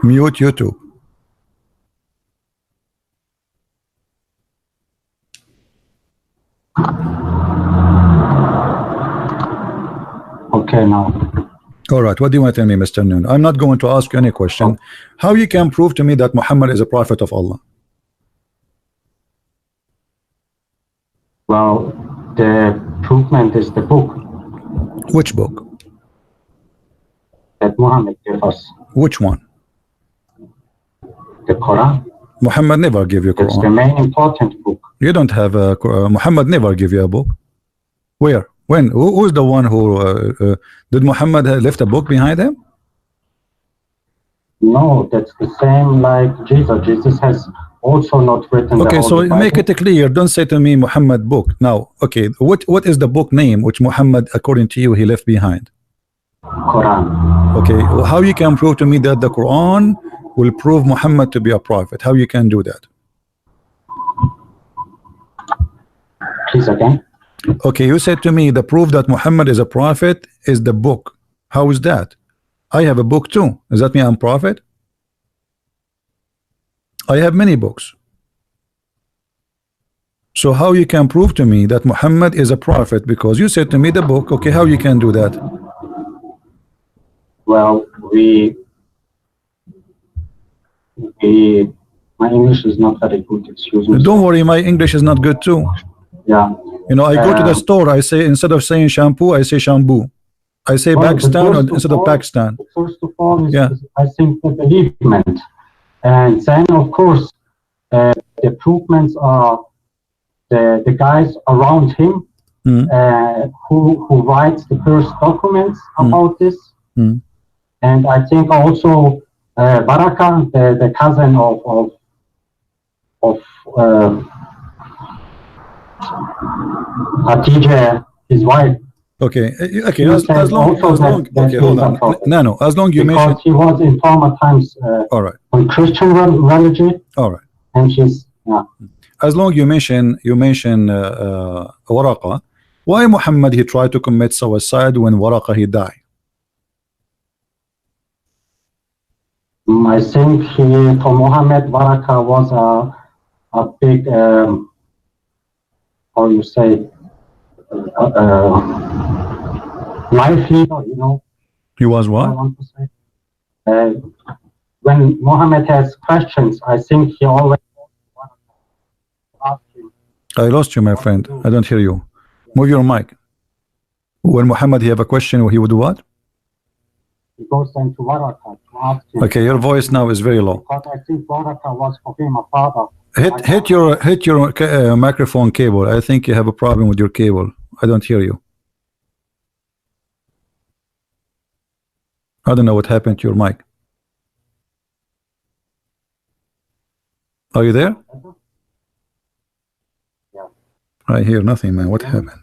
Mute YouTube. Okay, now. All right. What do you want to tell me, Mr. Noon? I'm not going to ask you any question. How you can prove to me that Muhammad is a prophet of Allah? Well, the proofment is the book Which book? that Muhammad gave us, Which one? the Quran. Muhammad never gave you It's the Quran. main important book. You don't have a Muhammad never give you a book. Where? When? Who's the one who did Muhammad left a book behind him? No, that's the same like Jesus. Jesus has also not written Okay, the so Holy make Bible. it clear. Don't say to me Muhammad book. Now, okay, what is the book name which Muhammad, according to you, he left behind? Quran. Okay, how you can prove to me that the Quran will prove Muhammad to be a prophet? How you can do that? Please again. Okay, you said to me the proof that Muhammad is a prophet is the book. How is that? I have a book too. Does that mean I'm prophet? I have many books. So how you can prove to me that Muhammad is a prophet? Because you said to me the book. Okay, how you can do that? Well, my English is not very good. Excuse me. Don't worry, my English is not good too. Yeah. You know, I go to the store, I say, instead of saying shampoo, I say shampoo. I say Well, Pakistan instead of Pakistan. First of all, Yeah. I think the believement. And then, of course, the proofments are the guys around him who writes the first documents about this. And I think also Baraka, the cousin of Hatice, his wife. Okay, okay. As long, okay, hold on. No, as long you mention. Because he was in former times all right. on Christian religion. All right. And she's yeah. As long you mention Waraqa, why Muhammad he tried to commit suicide when Waraqa he died? I think for Muhammad, Waraqa was a big how you say life leader, you know. He was what? I want to say. When Muhammad has questions, I think he always asks him. I lost you, my friend. I don't hear you. Move your mic. When Muhammad he have a question, he would do what? he goes then to Waraka to ask him. Okay, your voice now is very low. Because I think Waraka was for him a father. Hit your microphone cable. I think you have a problem with your cable. I don't hear you. I don't know what happened to your mic. Are you there? Yeah. I hear nothing, man. What happened?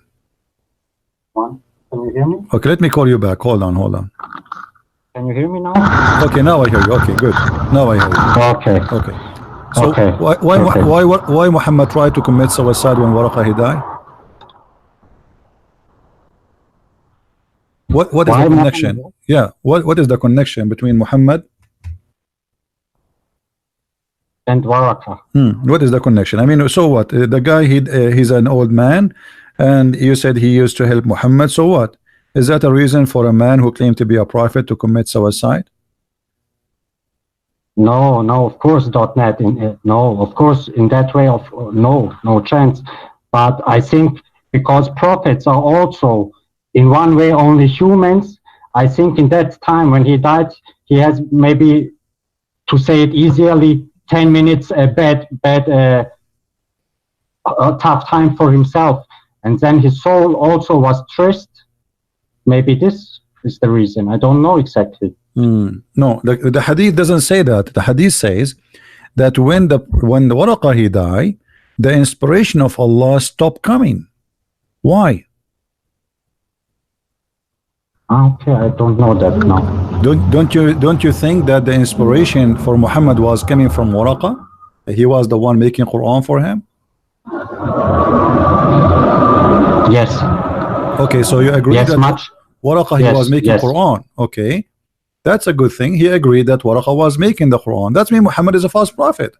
Can you hear me? Okay, let me call you back. Hold on. Can you hear me now? Okay, now I hear you. Okay, good. Now I hear you. Okay. Okay. So Okay. why Muhammad tried to commit suicide when Waraqah he died? What is the connection? Yeah, what is the connection between Muhammad and Waraka? What is the connection? I mean, so what? The guy he's an old man, and you said he used to help Muhammad. So what? Is that a reason for a man who claimed to be a prophet to commit suicide? No, of course not. No, of course, in that way of no chance. But I think because prophets are also in one way only humans, I think in that time when he died, he has maybe, to say it easily, 10 minutes a tough time for himself, and then his soul also was stressed. Maybe this is the reason. I don't know exactly. No, the hadith doesn't say that. The hadith says that when the Waraqah he died, the inspiration of Allah stopped coming. Why? Okay, I don't know that now. Don't you think that the inspiration for Muhammad was coming from Waraqah? He was the one making Quran for him? Yes. Okay, so you agree that Waraqah he was making Quran. Okay, that's a good thing. He agreed that Waraqah was making the Quran. That means Muhammad is a false prophet.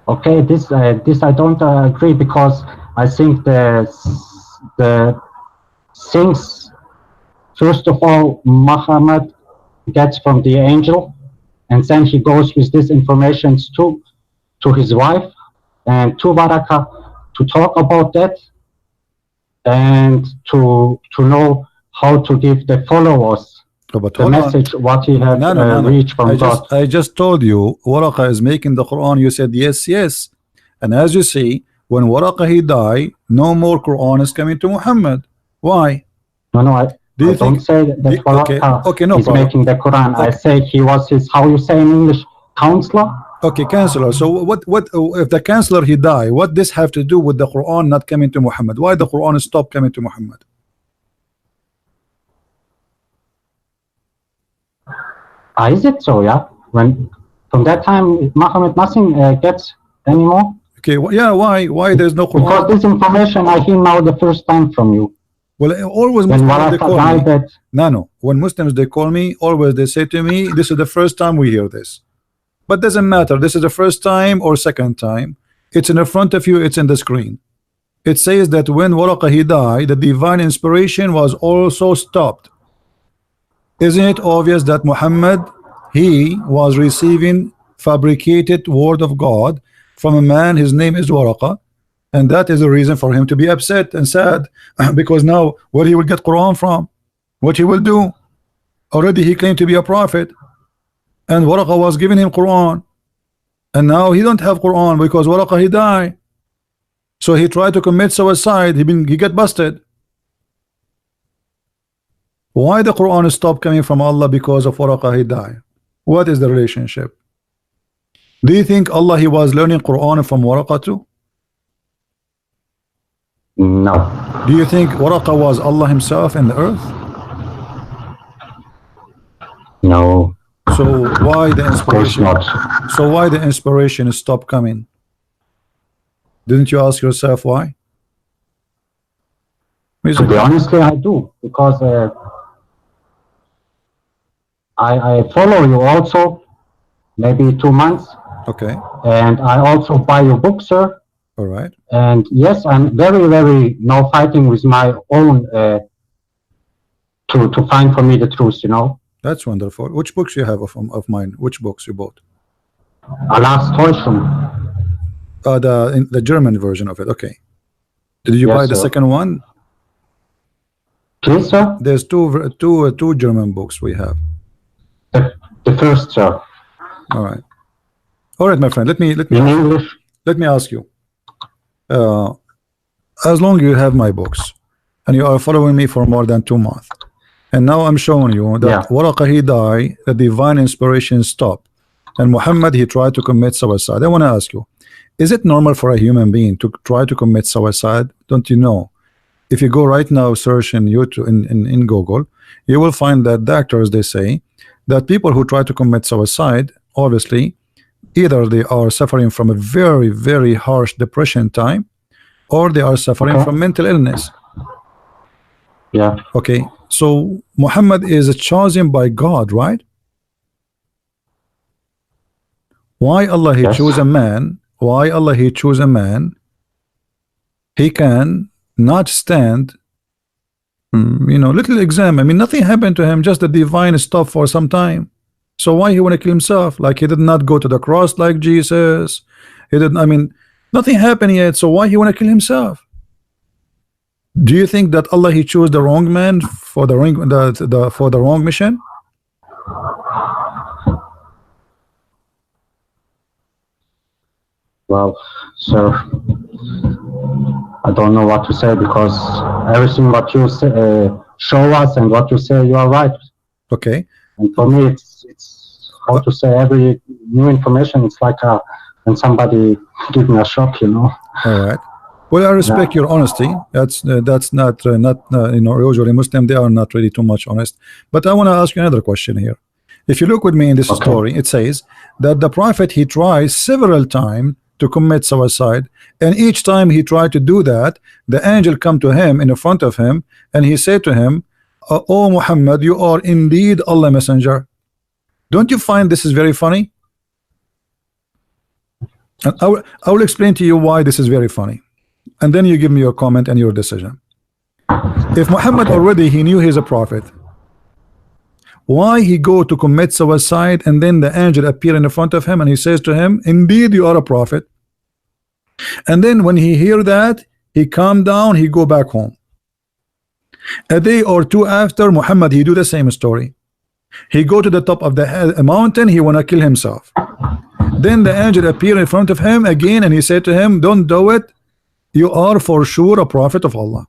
Okay, this I don't agree, because I think the things, first of all, Muhammad gets from the angel, and then he goes with this information to his wife and to Baraka to talk about that and to know how to give the followers the message what he had reached from God. I just told you Waraqah is making the Quran. You said yes, and as you see, when Waraqah he died, no more Quran is coming to Muhammad. Why? No, I don't say that Waraqah is making the Quran. I say he was his, how you say in English, counselor. Okay, counselor. So what if the counselor he died? What this have to do with the Quran not coming to Muhammad? Why the Quran stopped coming to Muhammad? Is it so? Yeah. When from that time Muhammad nothing gets anymore. Okay. Yeah. Why there's no Quran? Because this information I hear now the first time from you. Well, always Muslims they call me. No. When Muslims they call me, always they say to me, "This is the first time we hear this." But doesn't matter. This is the first time or second time. It's in the front of you. It's in the screen. It says that when Waraqah he died, the divine inspiration was also stopped. Isn't it obvious that Muhammad he was receiving fabricated word of God from a man? His name is Waraqah, and that is a reason for him to be upset and sad because now where he will get Quran from, what he will do. Already he claimed to be a prophet, and Waraqah was giving him Quran, and now he don't have Quran because Waraqah he died. So he tried to commit suicide. He get busted. Why the Quran stopped coming from Allah? Because of Waraqah he died. What is the relationship? Do you think Allah he was learning Quran from Waraqah too? No. Do you think Waraqah was Allah himself in the earth? No. So why the inspiration? Of course not. So why the inspiration stopped coming? Didn't you ask yourself why? To be honestly, I do, because I follow you also, maybe 2 months. Okay. And I also buy your book, sir. All right. And yes, I'm very now fighting with my own to find for me the truth, you know. That's wonderful. Which books you have of mine? Which books you bought? Allah's Täuschung. the German version of it. Okay. Did you buy the second one? Please, sir? There's two German books we have. The first, sir. All right. All right, my friend. Let me in English. Let me ask you. As long as you have my books and you are following me for more than 2 months, and now I'm showing you that Waraqah, he died, the divine inspiration stopped, and Muhammad, he tried to commit suicide. I want to ask you, is it normal for a human being to try to commit suicide? Don't you know? If you go right now, search in YouTube, in Google, you will find that doctors, they say that people who try to commit suicide, obviously, either they are suffering from a very, very harsh depression time, or they are suffering from mental illness. Yeah. Okay. So Muhammad is chosen by God, right? Why Allah he choose a man? Why Allah he choose a man? He can not stand, little exam. I mean, nothing happened to him, just the divine stuff for some time. So why he want to kill himself? Like he did not go to the cross like Jesus. He didn't. I mean, nothing happened yet. So why he want to kill himself? Do you think that Allah he chose the wrong man for the wrong mission? Well, sir, I don't know what to say, because everything what you say, show us and what you say, you are right. Okay. And for me, it's how to say, every new information, it's like when somebody give me a shock, All right. Well, I respect your honesty. That's not usually Muslim, they are not really too much honest. But I want to ask you another question here. If you look with me in this story, it says that the prophet he tries several times to commit suicide, and each time he tried to do that, the angel come to him in front of him, and he said to him, "Oh Muhammad, you are indeed Allah messenger." Don't you find this is very funny? And I will explain to you why this is very funny, and then you give me your comment and your decision. If Muhammad already he knew he's a prophet, why he go to commit suicide, and then the angel appear in front of him and he says to him, "Indeed you are a prophet." And then when he hear that, he calm down, he go back home. A day or two after, Muhammad he do the same story. He go to the top of the mountain, he wanna kill himself. Then the angel appear in front of him again, and he said to him, "Don't do it, you are for sure a prophet of Allah."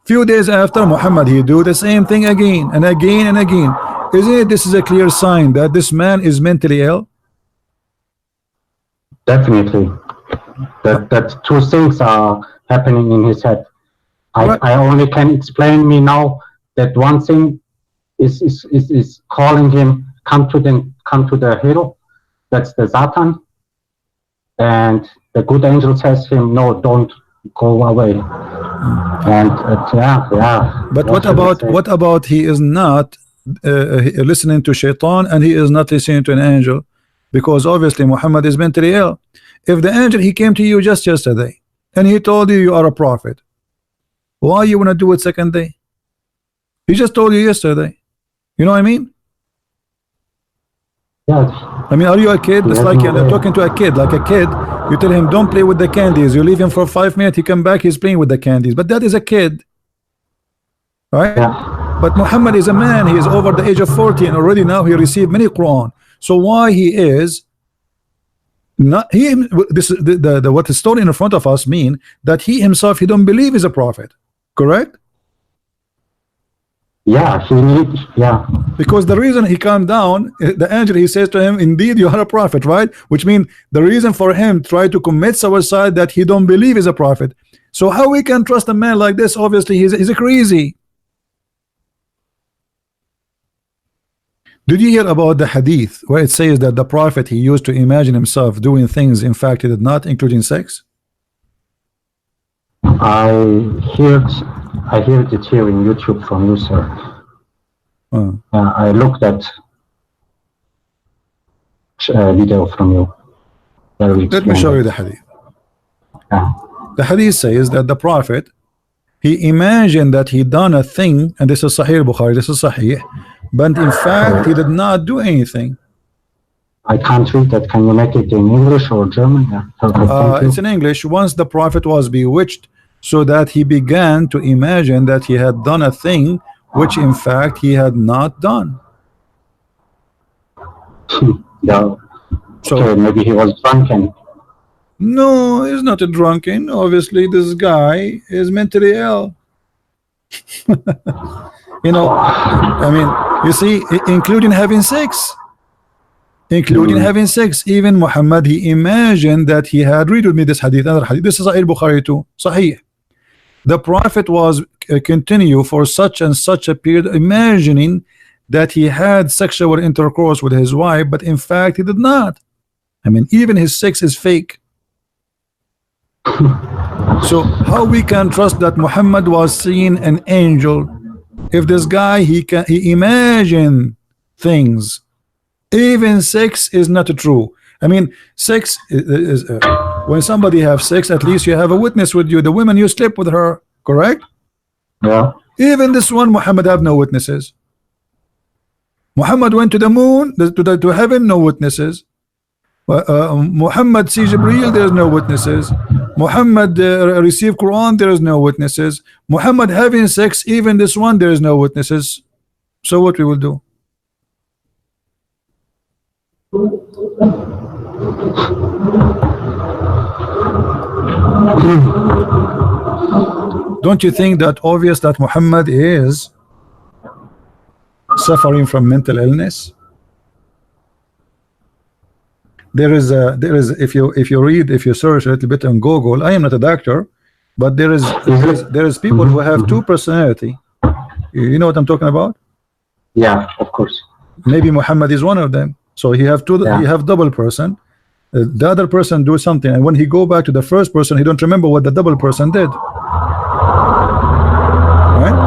Few days after, Muhammad he do the same thing again and again and again. Isn't it this is a clear sign that this man is mentally ill? Definitely. That two things are happening in his head. I only can explain me now that one thing is calling him come to the hero. That's the Satan. And the good angel says him, "No, don't go away." And But what about he is not listening to shaitan, and he is not listening to an angel, because obviously Muhammad is mentally ill. If the angel he came to you just yesterday and he told you you are a prophet, why you want to do it second day? He just told you yesterday. You know what I mean? Yeah. I mean, are you a kid? It's like you're talking to a kid. Like a kid, you tell him don't play with the candies, you leave him for 5 minutes, he come back, he's playing with the candies. But that is a kid, right? Yeah. But Muhammad is a man, he is over the age of 40, and already now he received many Quran. So why he is not this what the story in front of us mean that he himself he don't believe is a prophet, correct? Yeah, because the reason he calmed down, the angel he says to him, "Indeed you are a prophet," right? Which means the reason for him try to commit suicide that he don't believe is a prophet. So how we can trust a man like this? Obviously he's a crazy. Did you hear about the hadith where it says that the prophet he used to imagine himself doing things in fact he did not, including sex? I heard it here in YouTube from you, sir. I looked at video from you. Let me show you the hadith. The hadith says that the prophet he imagined that he done a thing, and this is Sahih Bukhari, this is Sahih, but in fact he did not do anything. I can't read that. Can you make it in English or German? Yeah, perfect. Thank you. It's in English. Once the prophet was bewitched, so that he began to imagine that he had done a thing which in fact he had not done. Yeah. So Okay, maybe he was drunken. no, he's not a drunken. Obviously, this guy is mentally ill. You know, I mean, you see, including having sex. Including having sex. Even Muhammad, he imagined that he had, read with me this hadith, another hadith. This is Sahih Bukhari too. Sahih. The Prophet was continue for such and such a period, imagining that he had sexual intercourse with his wife, but in fact he did not. I mean, even his sex is fake. So how we can trust that Muhammad was seeing an angel if this guy he imagine things? Even sex is not true. I mean, sex is when somebody have sex, at least you have a witness with you. The woman you sleep with her, correct? Yeah. Even this one, Muhammad have no witnesses. Muhammad went to the moon, to heaven, no witnesses. Muhammad see Jibreel, there is no witnesses. Muhammad receive Quran, there is no witnesses. Muhammad having sex, even this one, there is no witnesses. So what we will do? Don't you think that obvious that Muhammad is suffering from mental illness? There is if you read, if you search a little bit on Google, I am not a doctor, but there is people who have two personality. You know what I'm talking about? Yeah, of course. Maybe Muhammad is one of them. So he have two. Yeah. He have double person. The other person do something, and when he go back to the first person, he don't remember what the double person did. Right?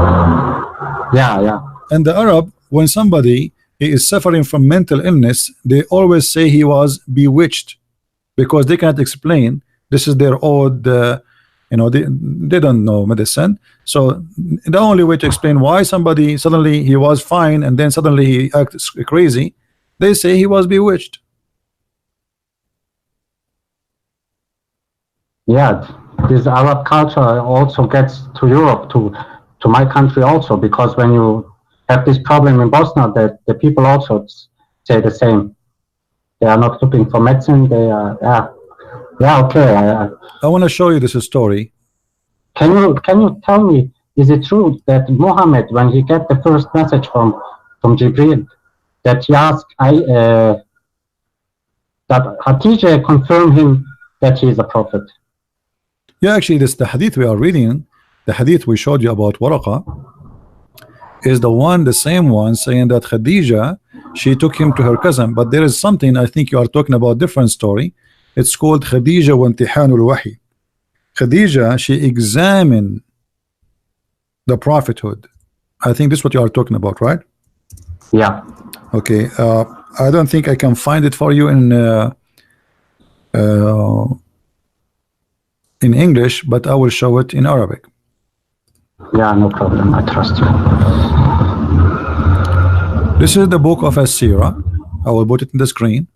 Yeah, yeah. And the Arab, when somebody is suffering from mental illness, they always say he was bewitched, because they can't explain. This is their odd, you know, they don't know medicine. So the only way to explain why somebody suddenly he was fine and then suddenly he acts crazy, they say he was bewitched. Yeah, this Arab culture also gets to Europe, to my country also, because when you have this problem in Bosnia, that the people also say the same. They are not looking for medicine. They are, yeah, okay. I want to show you this story. Can you tell me, is it true that Muhammad, when he get the first message from Jibril, that he asked, that Khadija confirmed him that he is a prophet? Yeah, actually, this the hadith we are reading, the hadith we showed you about Waraqa, is the same one saying that Khadija, she took him to her cousin. But there is something, I think you are talking about different story. It's called Khadija wa imtihanul wahi. Khadija, she examined the prophethood. I think this is what you are talking about, right? Yeah. Okay. I don't think I can find it for you in English, but I will show it in Arabic. Yeah, no problem. I trust you. This is the book of As-Sirah. I will put it in the screen.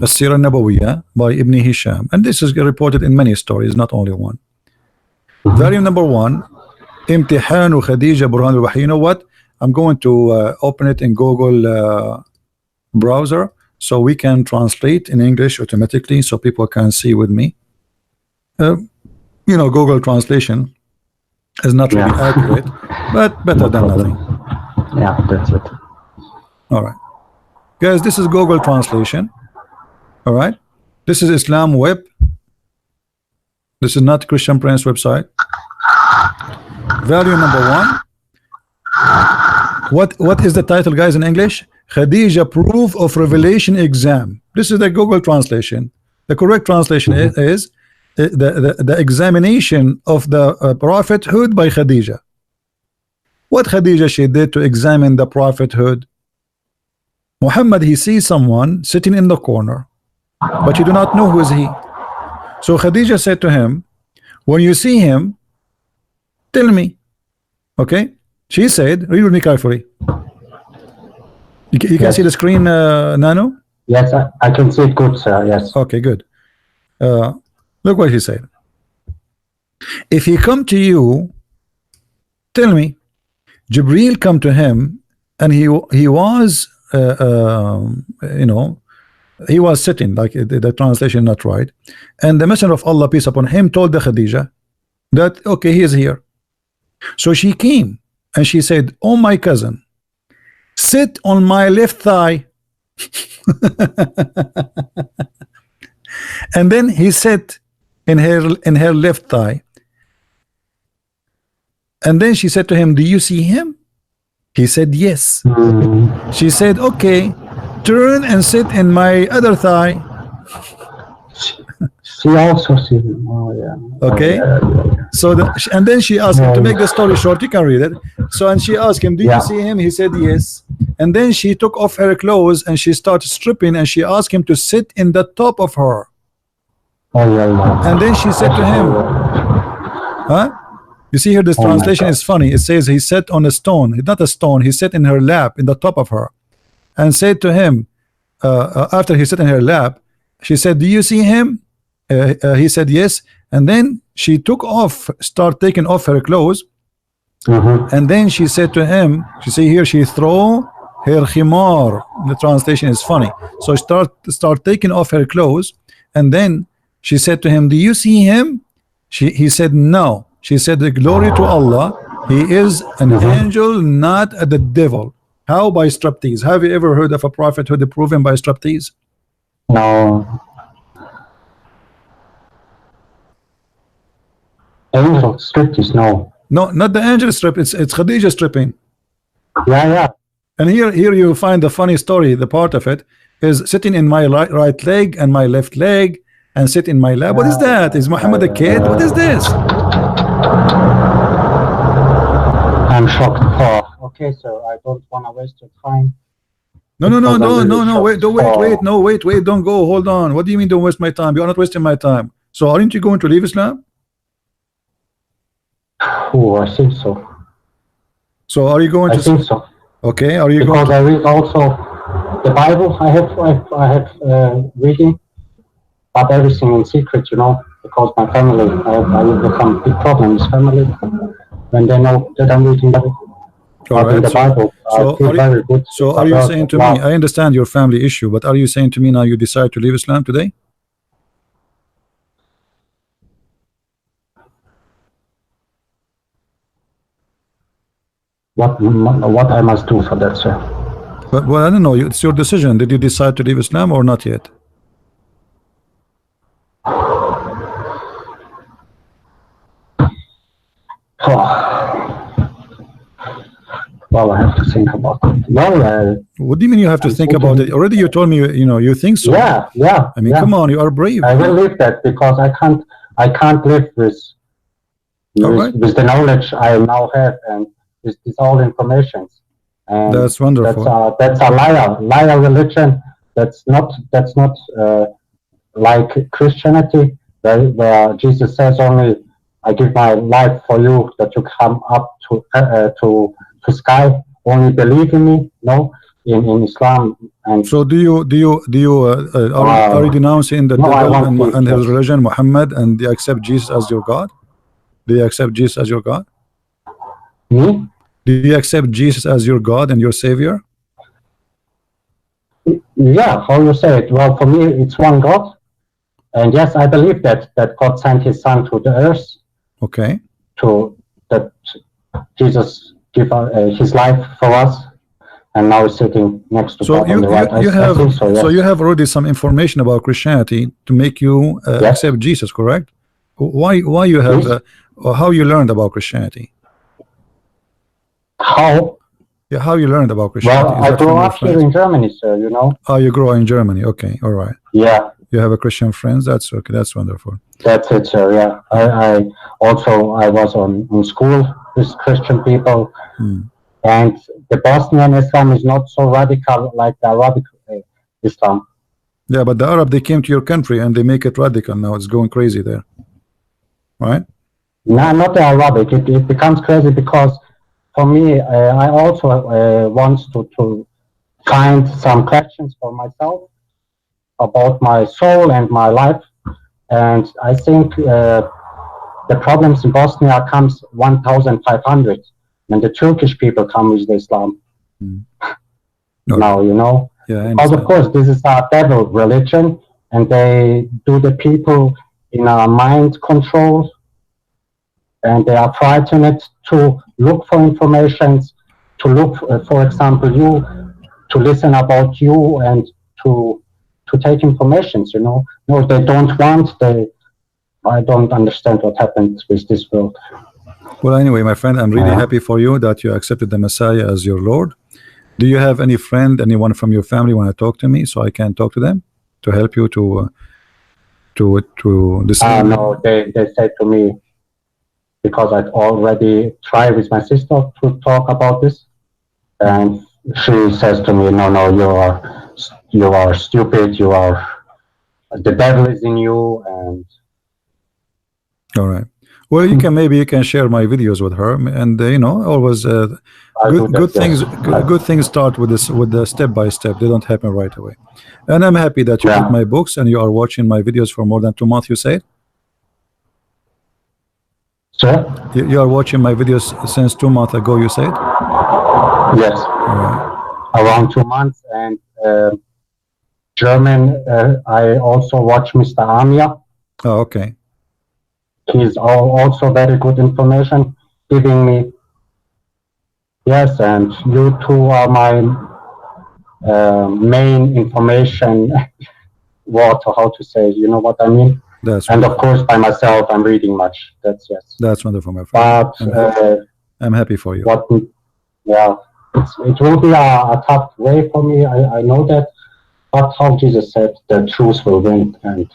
As-Sirah Nabawiyah by Ibn Hisham, and this is reported in many stories, not only one. Volume number 1, Imtihanu Khadija Burhan al-Wahy. You know what? I'm going to open it in Google browser, so we can translate in English automatically, so people can see with me. You know, Google translation is not really accurate, but better than nothing. Yeah, that's it. All right, guys, this is Google translation. All right, this is Islam Web. This is not Christian Prince website. Value number 1. What is the title, guys, in English? Khadija Proof of Revelation Exam. This is the Google translation. The correct translation is the examination of the prophethood by Khadija. What Khadija she did to examine the prophethood? Muhammad, he sees someone sitting in the corner, but you do not know who is he. So Khadija said to him, when you see him, tell me. Okay, she said, read with me carefully. You can Yes. see the screen, Nano? Yes, I can see it good, sir. Yes. Okay, good. Look what he said. If he come to you, tell me. Jibril come to him, and he was, you know, he was sitting, like the translation not right, and the Messenger of Allah, peace upon him, told the Khadija that okay, he is here. So she came and she said, "Oh, my cousin, sit on my left thigh." And then he sat in her left thigh, and then she said to him, "Do you see him?" He said, "Yes." She said, "Okay, turn and sit in my other thigh." She also sees him. Oh, yeah. Okay. So and then she asked him, to make the story short, you can read it. So, and she asked him, "Do you see him?" He said, "Yes." And then she took off her clothes and she started stripping, and she asked him to sit in the top of her. And then she said to him, huh? You see here, this translation is funny. It says he sat on a stone. Not a stone. He sat in her lap, in the top of her, and said to him, after he sat in her lap, she said, "Do you see him?" He said, "Yes." And then she took off, start taking off her clothes. And then she said to him, she say here, she throw her khimar. The translation is funny. So start taking off her clothes, and then she said to him, "Do you see him?" He said, "No." She said, "The glory to Allah, he is an angel, not the devil." How? By striptease. Have you ever heard of a prophet who proven by striptease? No. Angel striptease, no. No, not the angel strip. It's Khadija stripping. Yeah. And here you find the funny story. The part of it is sitting in my right leg and my left leg, and sit in my lap. What is that? Is Muhammad a kid? What is this? I'm shocked. Oh, okay, sir. I don't want to waste your time. No. Wait. Don't go. Hold on. What do you mean don't waste my time? You're not wasting my time. So aren't you going to leave Islam? Oh, I think so. So are you going to? I think so. Okay. Are you because going to? I read also the Bible. I have reading, but everything in secret, you know, because my family, I will become big problems. Family, when they know that I'm reading the Bible. All right. The Bible, very good. So are you saying to me? I understand your family issue, but are you saying to me now you decide to leave Islam today? What I must do for that, sir? But well, I don't know. It's your decision. Did you decide to leave Islam or not yet? Well, I have to think about it. Well, what do you mean you have to think about it? Already you told me you think so. Yeah. I mean, come on, you are brave. I will leave that because I can't live with the knowledge I now have and with all information. And that's wonderful. That's a liar religion. That's not like Christianity, where Jesus says only, "I give my life for you, that you come up to sky. Only believe in me." No, in Islam. And so are you denouncing the devil and his religion, Muhammad, and do you accept Jesus as your God? Do you accept Jesus as your God? Me? Do you accept Jesus as your God and your Savior? Yeah, how you say it? Well, for me, it's one God. And yes, I believe that God sent his son to the earth. Okay. That Jesus gave his life for us, and now he's sitting next to God on the right. So you have already some information about Christianity to make you accept Jesus, correct? Why you have how you learned about Christianity? How? Yeah, how you learned about Christianity? Well, I grew up here in Germany, sir, you know. Oh, you grew up in Germany. Okay, all right. Yeah. You have a Christian friends? That's okay. That's wonderful. That's it, sir. Yeah. I was on school with Christian people, and the Bosnian Islam is not so radical like the Arabic Islam. Yeah, but the Arab, they came to your country and they make it radical now. It's going crazy there, right? No, not the Arabic. It becomes crazy because for me, I also want to find some questions for myself about my soul and my life. And I think the problems in Bosnia comes 1,500 when the Turkish people come with Islam. Now, you know, because of course this is a devil religion, and they do the people in a mind control, and they are frightened to look for information, to look, for example, you, to listen about you, and to take information. You know, no, they don't want. I don't understand what happened with this world. Well, anyway, my friend, I'm really happy for you that you accepted the Messiah as your Lord. Do you have any friend, anyone from your family want to talk to me so I can talk to them to help you to decide? No, they said to me, because I've already tried with my sister to talk about this, and she says to me, no, you are stupid, the devil is in you. And all right, well, maybe you can share my videos with her, and you know, always good things start with the step by step. They don't happen right away. And I'm happy that you read my books and you are watching my videos for more than 2 months, you said? Sir? You are watching my videos since 2 months ago, you said? Yes. Around 2 months. And German, I also watch Mr. Amia. Oh, okay. He's also very good information giving me. Yes, and you two are my main information how to say, you know what I mean? And of course, by myself, I'm reading much. That's wonderful, my friend. But I'm happy for you. It will be a tough way for me. I know that. But how Jesus said, the truth will win. And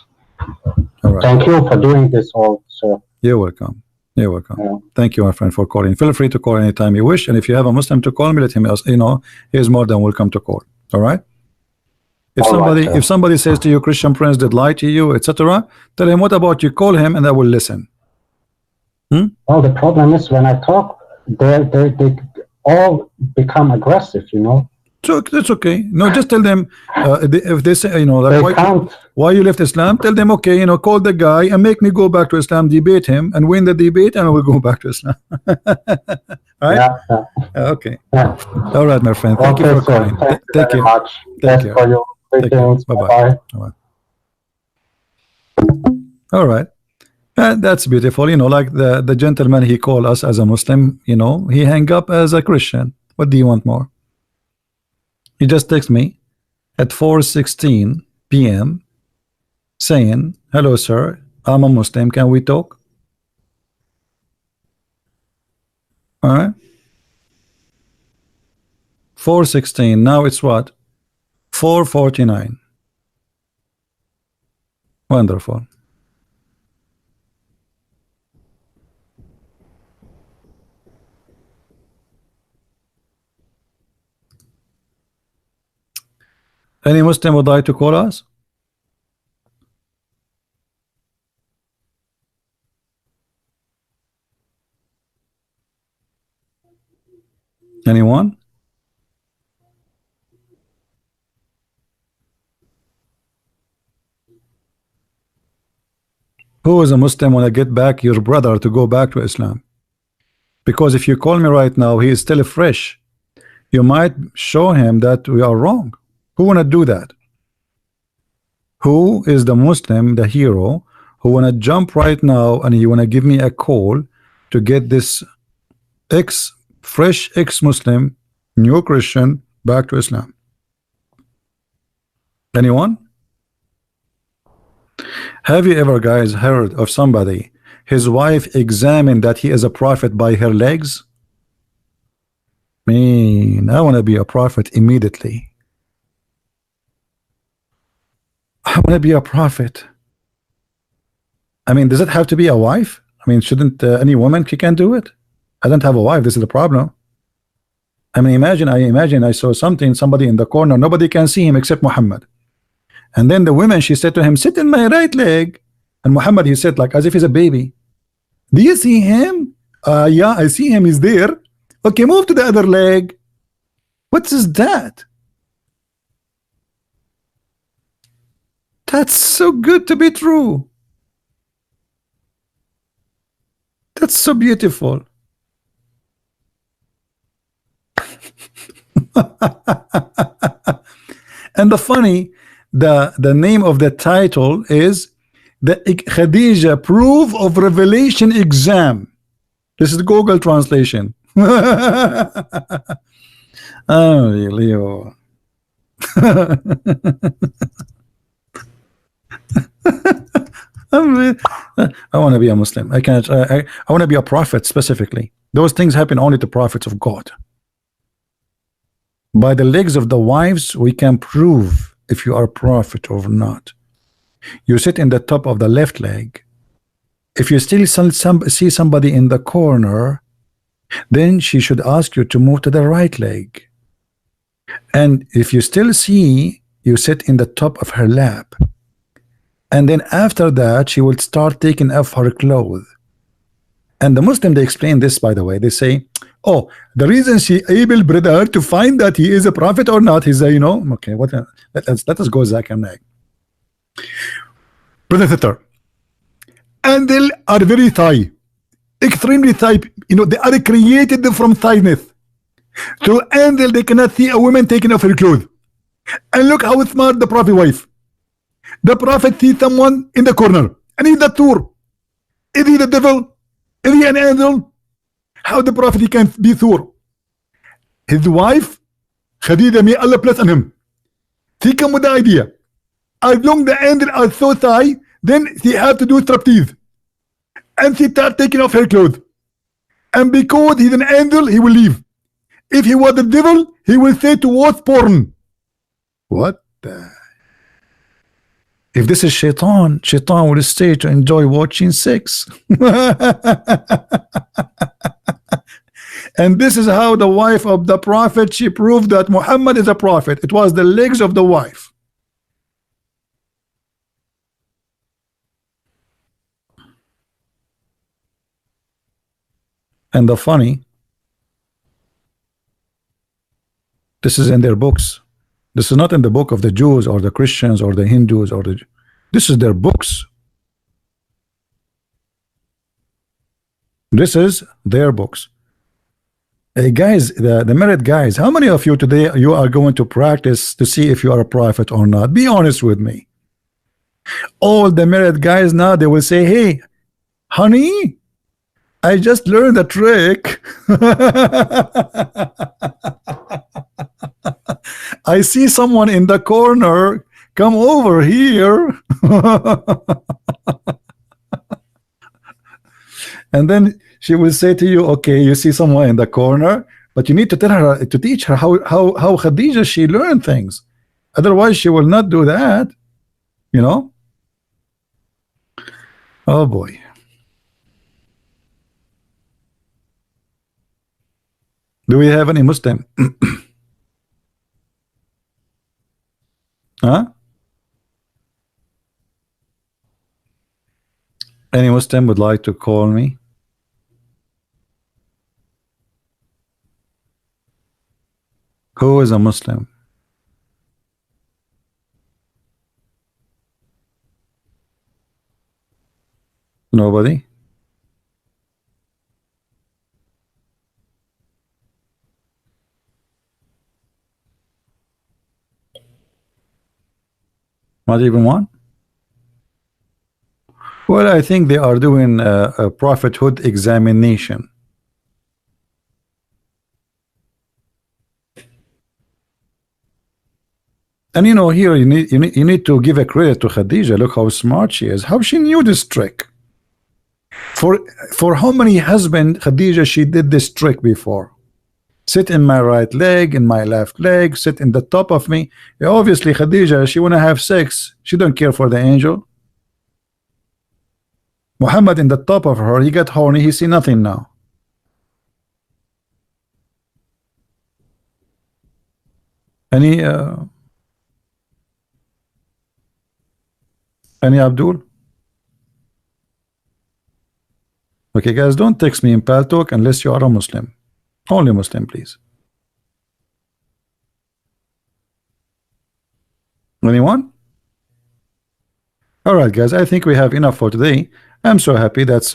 thank you for doing this all, sir. You're welcome. You're welcome. Yeah. Thank you, my friend, for calling. Feel free to call anytime you wish. And if you have a Muslim to call me, let him, you know, he is more than welcome to call. All right? If somebody says to you, Christian Prince did lie to you, etc., tell him, what about you? Call him and I will listen. Well, the problem is when I talk, they all become aggressive, you know. So that's okay. No, just tell them if they say, you know, like, why you left Islam, tell them, okay, you know, call the guy and make me go back to Islam, debate him and win the debate, and I will go back to Islam. Right? Yeah. Okay. Yeah. All right, my friend. Thank you for calling. Thank you very much. Thank you. For your greetings. Bye-bye. All right. That's beautiful. You know, like the gentleman, he called us as a Muslim, you know, he hang up as a Christian. What do you want more? He just texted me at 4:16 p.m. saying, hello, sir, I'm a Muslim. Can we talk? All right. 4:16. Now it's what? 4:49. Wonderful. Any Muslim would like to call us? Anyone? Who is a Muslim want to get back your brother to go back to Islam? Because if you call me right now, he is still fresh. You might show him that we are wrong. Who want to do that? Who is the Muslim, the hero, who want to jump right now and he want to give me a call to get this fresh ex-Muslim, new Christian back to Islam? Anyone? Have you ever, guys, heard of somebody, his wife examined that he is a prophet by her legs? Man, I want to be a prophet immediately. I want to be a prophet. I mean, does it have to be a wife? I mean, shouldn't any woman can do it? I don't have a wife. This is the problem. I mean, imagine I saw somebody in the corner. Nobody can see him except Muhammad. And then the woman, she said to him, sit in my right leg. And Muhammad, he said, like as if he's a baby. Do you see him? Yeah, I see him. He's there. Okay, move to the other leg. What is that? That's so good to be true. That's so beautiful. And the funny, the name of the title is the Khadija Proof of Revelation Exam. This is the Google translation. Oh, Leo. I want to be a Muslim. I can't. I want to be a prophet specifically. Those things happen only to prophets of God. By the legs of the wives, we can prove if you are a prophet or not. You sit in the top of the left leg. If you still see somebody in the corner, then she should ask you to move to the right leg. And if you still see, you sit in the top of her lap. And then after that, she will start taking off her clothes. And the Muslim, they explain this, by the way. They say, oh, the reason she able, brother, to find that he is a prophet or not, he's a, you know, okay, what? Let us go Zach and Nag. Brother Thitter, and they are very thigh, extremely thigh. You know, they are created from thighness. So, and they cannot see a woman taking off her clothes. And look how smart the prophet wife. The prophet sees someone in the corner, and he's the tour. Is he the devil? Is he an angel? How the prophet he can be Thor? His wife, Khadija, may Allah bless on him. She come with the idea. As long the angel are so high, then she have to do striptease. And she start taking off her clothes. And because he's an angel, he will leave. If he was the devil, he will say to watch porn. What the? If this is Shaitan, Shaitan will stay to enjoy watching sex. And this is how the wife of the prophet, she proved that Muhammad is a prophet. It was the legs of the wife. And the funny, this is in their books. This is not in the book of the Jews or the Christians or the Hindus or the. This is their books. This is their books. Hey guys, the married guys, how many of you today you are going to practice to see if you are a prophet or not? Be honest with me. All the married guys now, they will say, hey, honey, I just learned a trick. I see someone in the corner. Come over here. And then she will say to you, okay, you see someone in the corner, but you need to tell her, to teach her how Khadija, she learned things. Otherwise, she will not do that. You know? Oh boy. Do we have any Muslim? Huh? Any Muslim would like to call me? Who is a Muslim? Nobody? Not even one? Well, I think they are doing a prophethood examination. And you know, here you need to give a credit to Khadija. Look how smart she is. How she knew this trick. For how many husbands Khadija she did this trick before? Sit in my right leg, in my left leg, sit in the top of me. Obviously, Khadija, she wanna have sex. She don't care for the angel. Muhammad in the top of her, he got horny, he see nothing now. Any Abdul? Okay, guys, don't text me in Paltalk unless you are a Muslim. Only Muslim, please. Anyone? All right, guys, I think we have enough for today. I'm so happy that's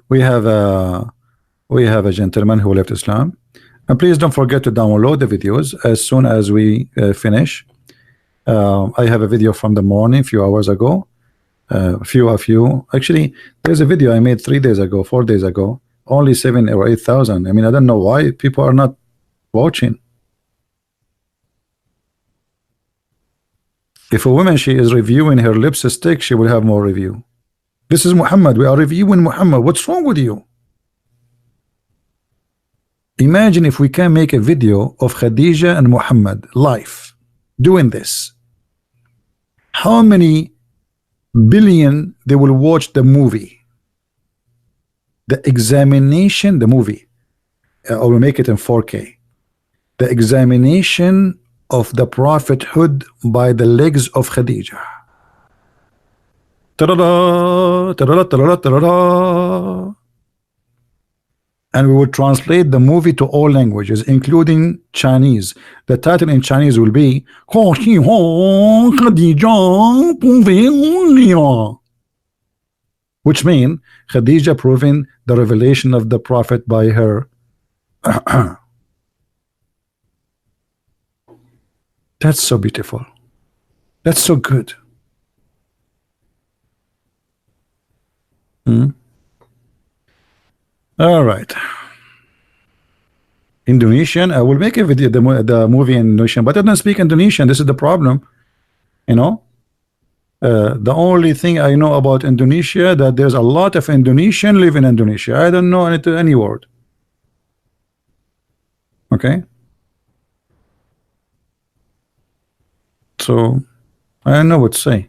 we have a we have a gentleman who left Islam. And please don't forget to download the videos as soon as we finish. I have a video from the morning, a few hours ago. Few of you actually, there's a video I made 3 days ago, 4 days ago, only 7 or 8,000. I mean, I don't know why people are not watching. If a woman, she is reviewing her lipstick, she will have more review. This is Muhammad. We are reviewing Muhammad. What's wrong with you? Imagine if we can make a video of Khadija and Muhammad live doing this. How many billion they will watch the movie? The examination, the movie, or we make it in 4K. The examination of the prophethood by the legs of Khadija. Ta-da-da, ta-da-da, ta-da-da, ta-da-da. And we will translate the movie to all languages, including Chinese. The title in Chinese will be which means Khadija proving the revelation of the prophet by her. That's so beautiful. That's so good. All right. Indonesian. I will make a video, the movie in Indonesian, but I don't speak Indonesian. This is the problem. You know, the only thing I know about Indonesia that there's a lot of Indonesian live in Indonesia. I don't know any word. Okay. So I don't know what to say.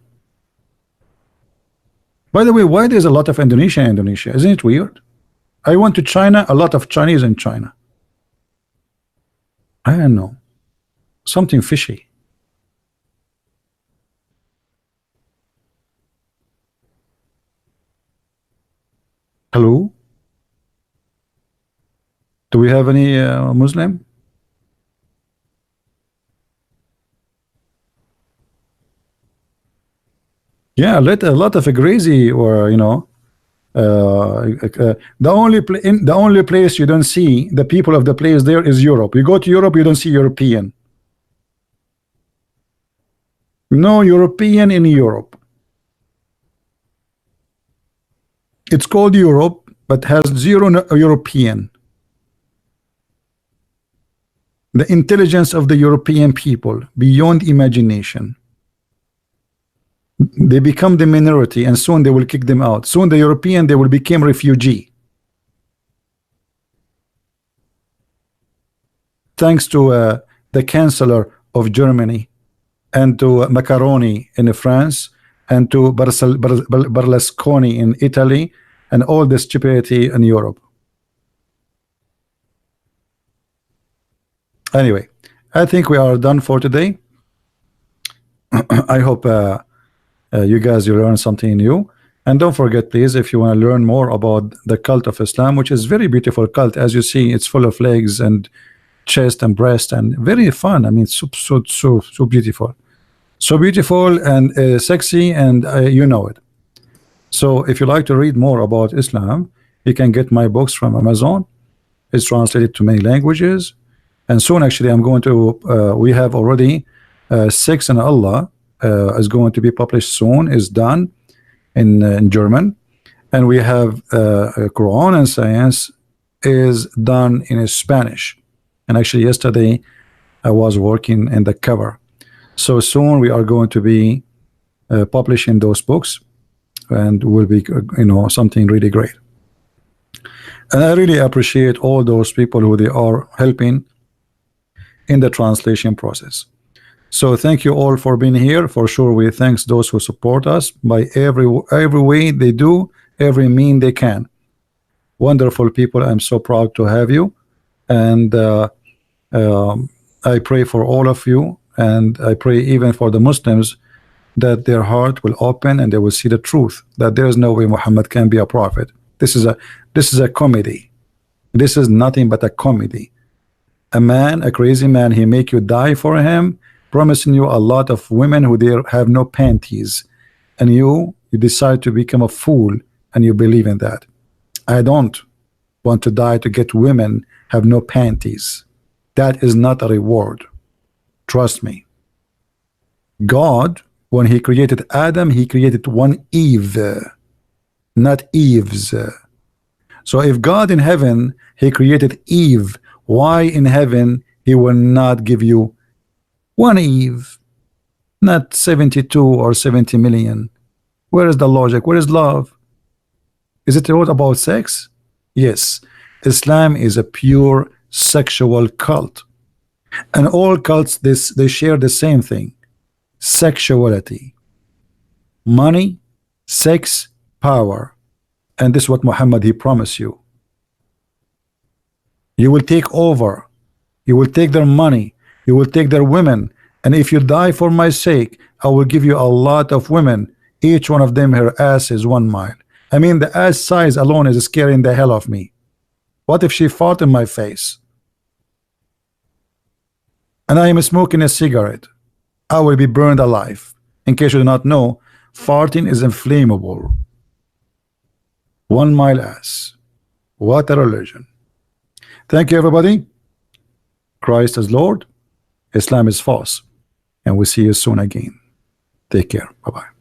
By the way, why there's a lot of Indonesia in Indonesia? Isn't it weird? I went to China, a lot of Chinese in China. I don't know. Something fishy. Hello? Do we have any Muslim? Yeah, a lot of crazy, or you know, the only place you don't see the people of the place there is Europe. You go to Europe, you don't see European. No European in Europe. It's called Europe, but has zero European. The intelligence of the European people beyond imagination. They become the minority, and soon they will kick them out. Soon the European, they will become refugee. Thanks to the Chancellor of Germany, and to Macaroni in France, and to Berlusconi in Italy, and all the stupidity in Europe. Anyway, I think we are done for today. I hope you guys, you learn something new. And don't forget, please, if you want to learn more about the cult of Islam, which is very beautiful cult. As you see, it's full of legs and chest and breast, and very fun. I mean, so beautiful. So beautiful and sexy, and you know it. So if you like to read more about Islam, you can get my books from Amazon. It's translated to many languages. And soon, actually, I'm going to, we have already 6 in Allah is going to be published soon, is done in German. And we have Quran and Science is done in Spanish. And actually yesterday I was working in the cover. So soon we are going to be publishing those books, and will be, you know, something really great. And I really appreciate all those people who they are helping in the translation process. So thank you all for being here. For sure, we thanks those who support us by every way they do, every mean they can. Wonderful people. I'm so proud to have you, and I pray for all of you, and I pray even for the Muslims that their heart will open and they will see the truth, that there is no way Muhammad can be a prophet. This is a comedy. This is nothing but a comedy. A man, a crazy man, he make you die for him, promising you a lot of women who there have no panties, and you decide to become a fool and you believe in that. I don't want to die to get women have no panties. That is not a reward. Trust me. God, when he created Adam, he created one Eve, not Eves. So if God in heaven, he created Eve, why in heaven he will not give you one Eve, not 72 or 70 million? Where is the logic? Where is love? Is it all about sex? Yes. Islam is a pure sexual cult. And all cults, they share the same thing. Sexuality. Money, sex, power. And this is what Muhammad, he promised you. You will take over. You will take their money. You will take their women. And if you die for my sake, I will give you a lot of women. Each one of them, her ass is 1 mile. I mean, the ass size alone is scaring the hell of me. What if she fought in my face? And I am smoking a cigarette. I will be burned alive. In case you do not know, farting is inflammable. 1 mile ass. What a religion. Thank you, everybody. Christ is Lord. Islam is false. And we'll see you soon again. Take care. Bye-bye.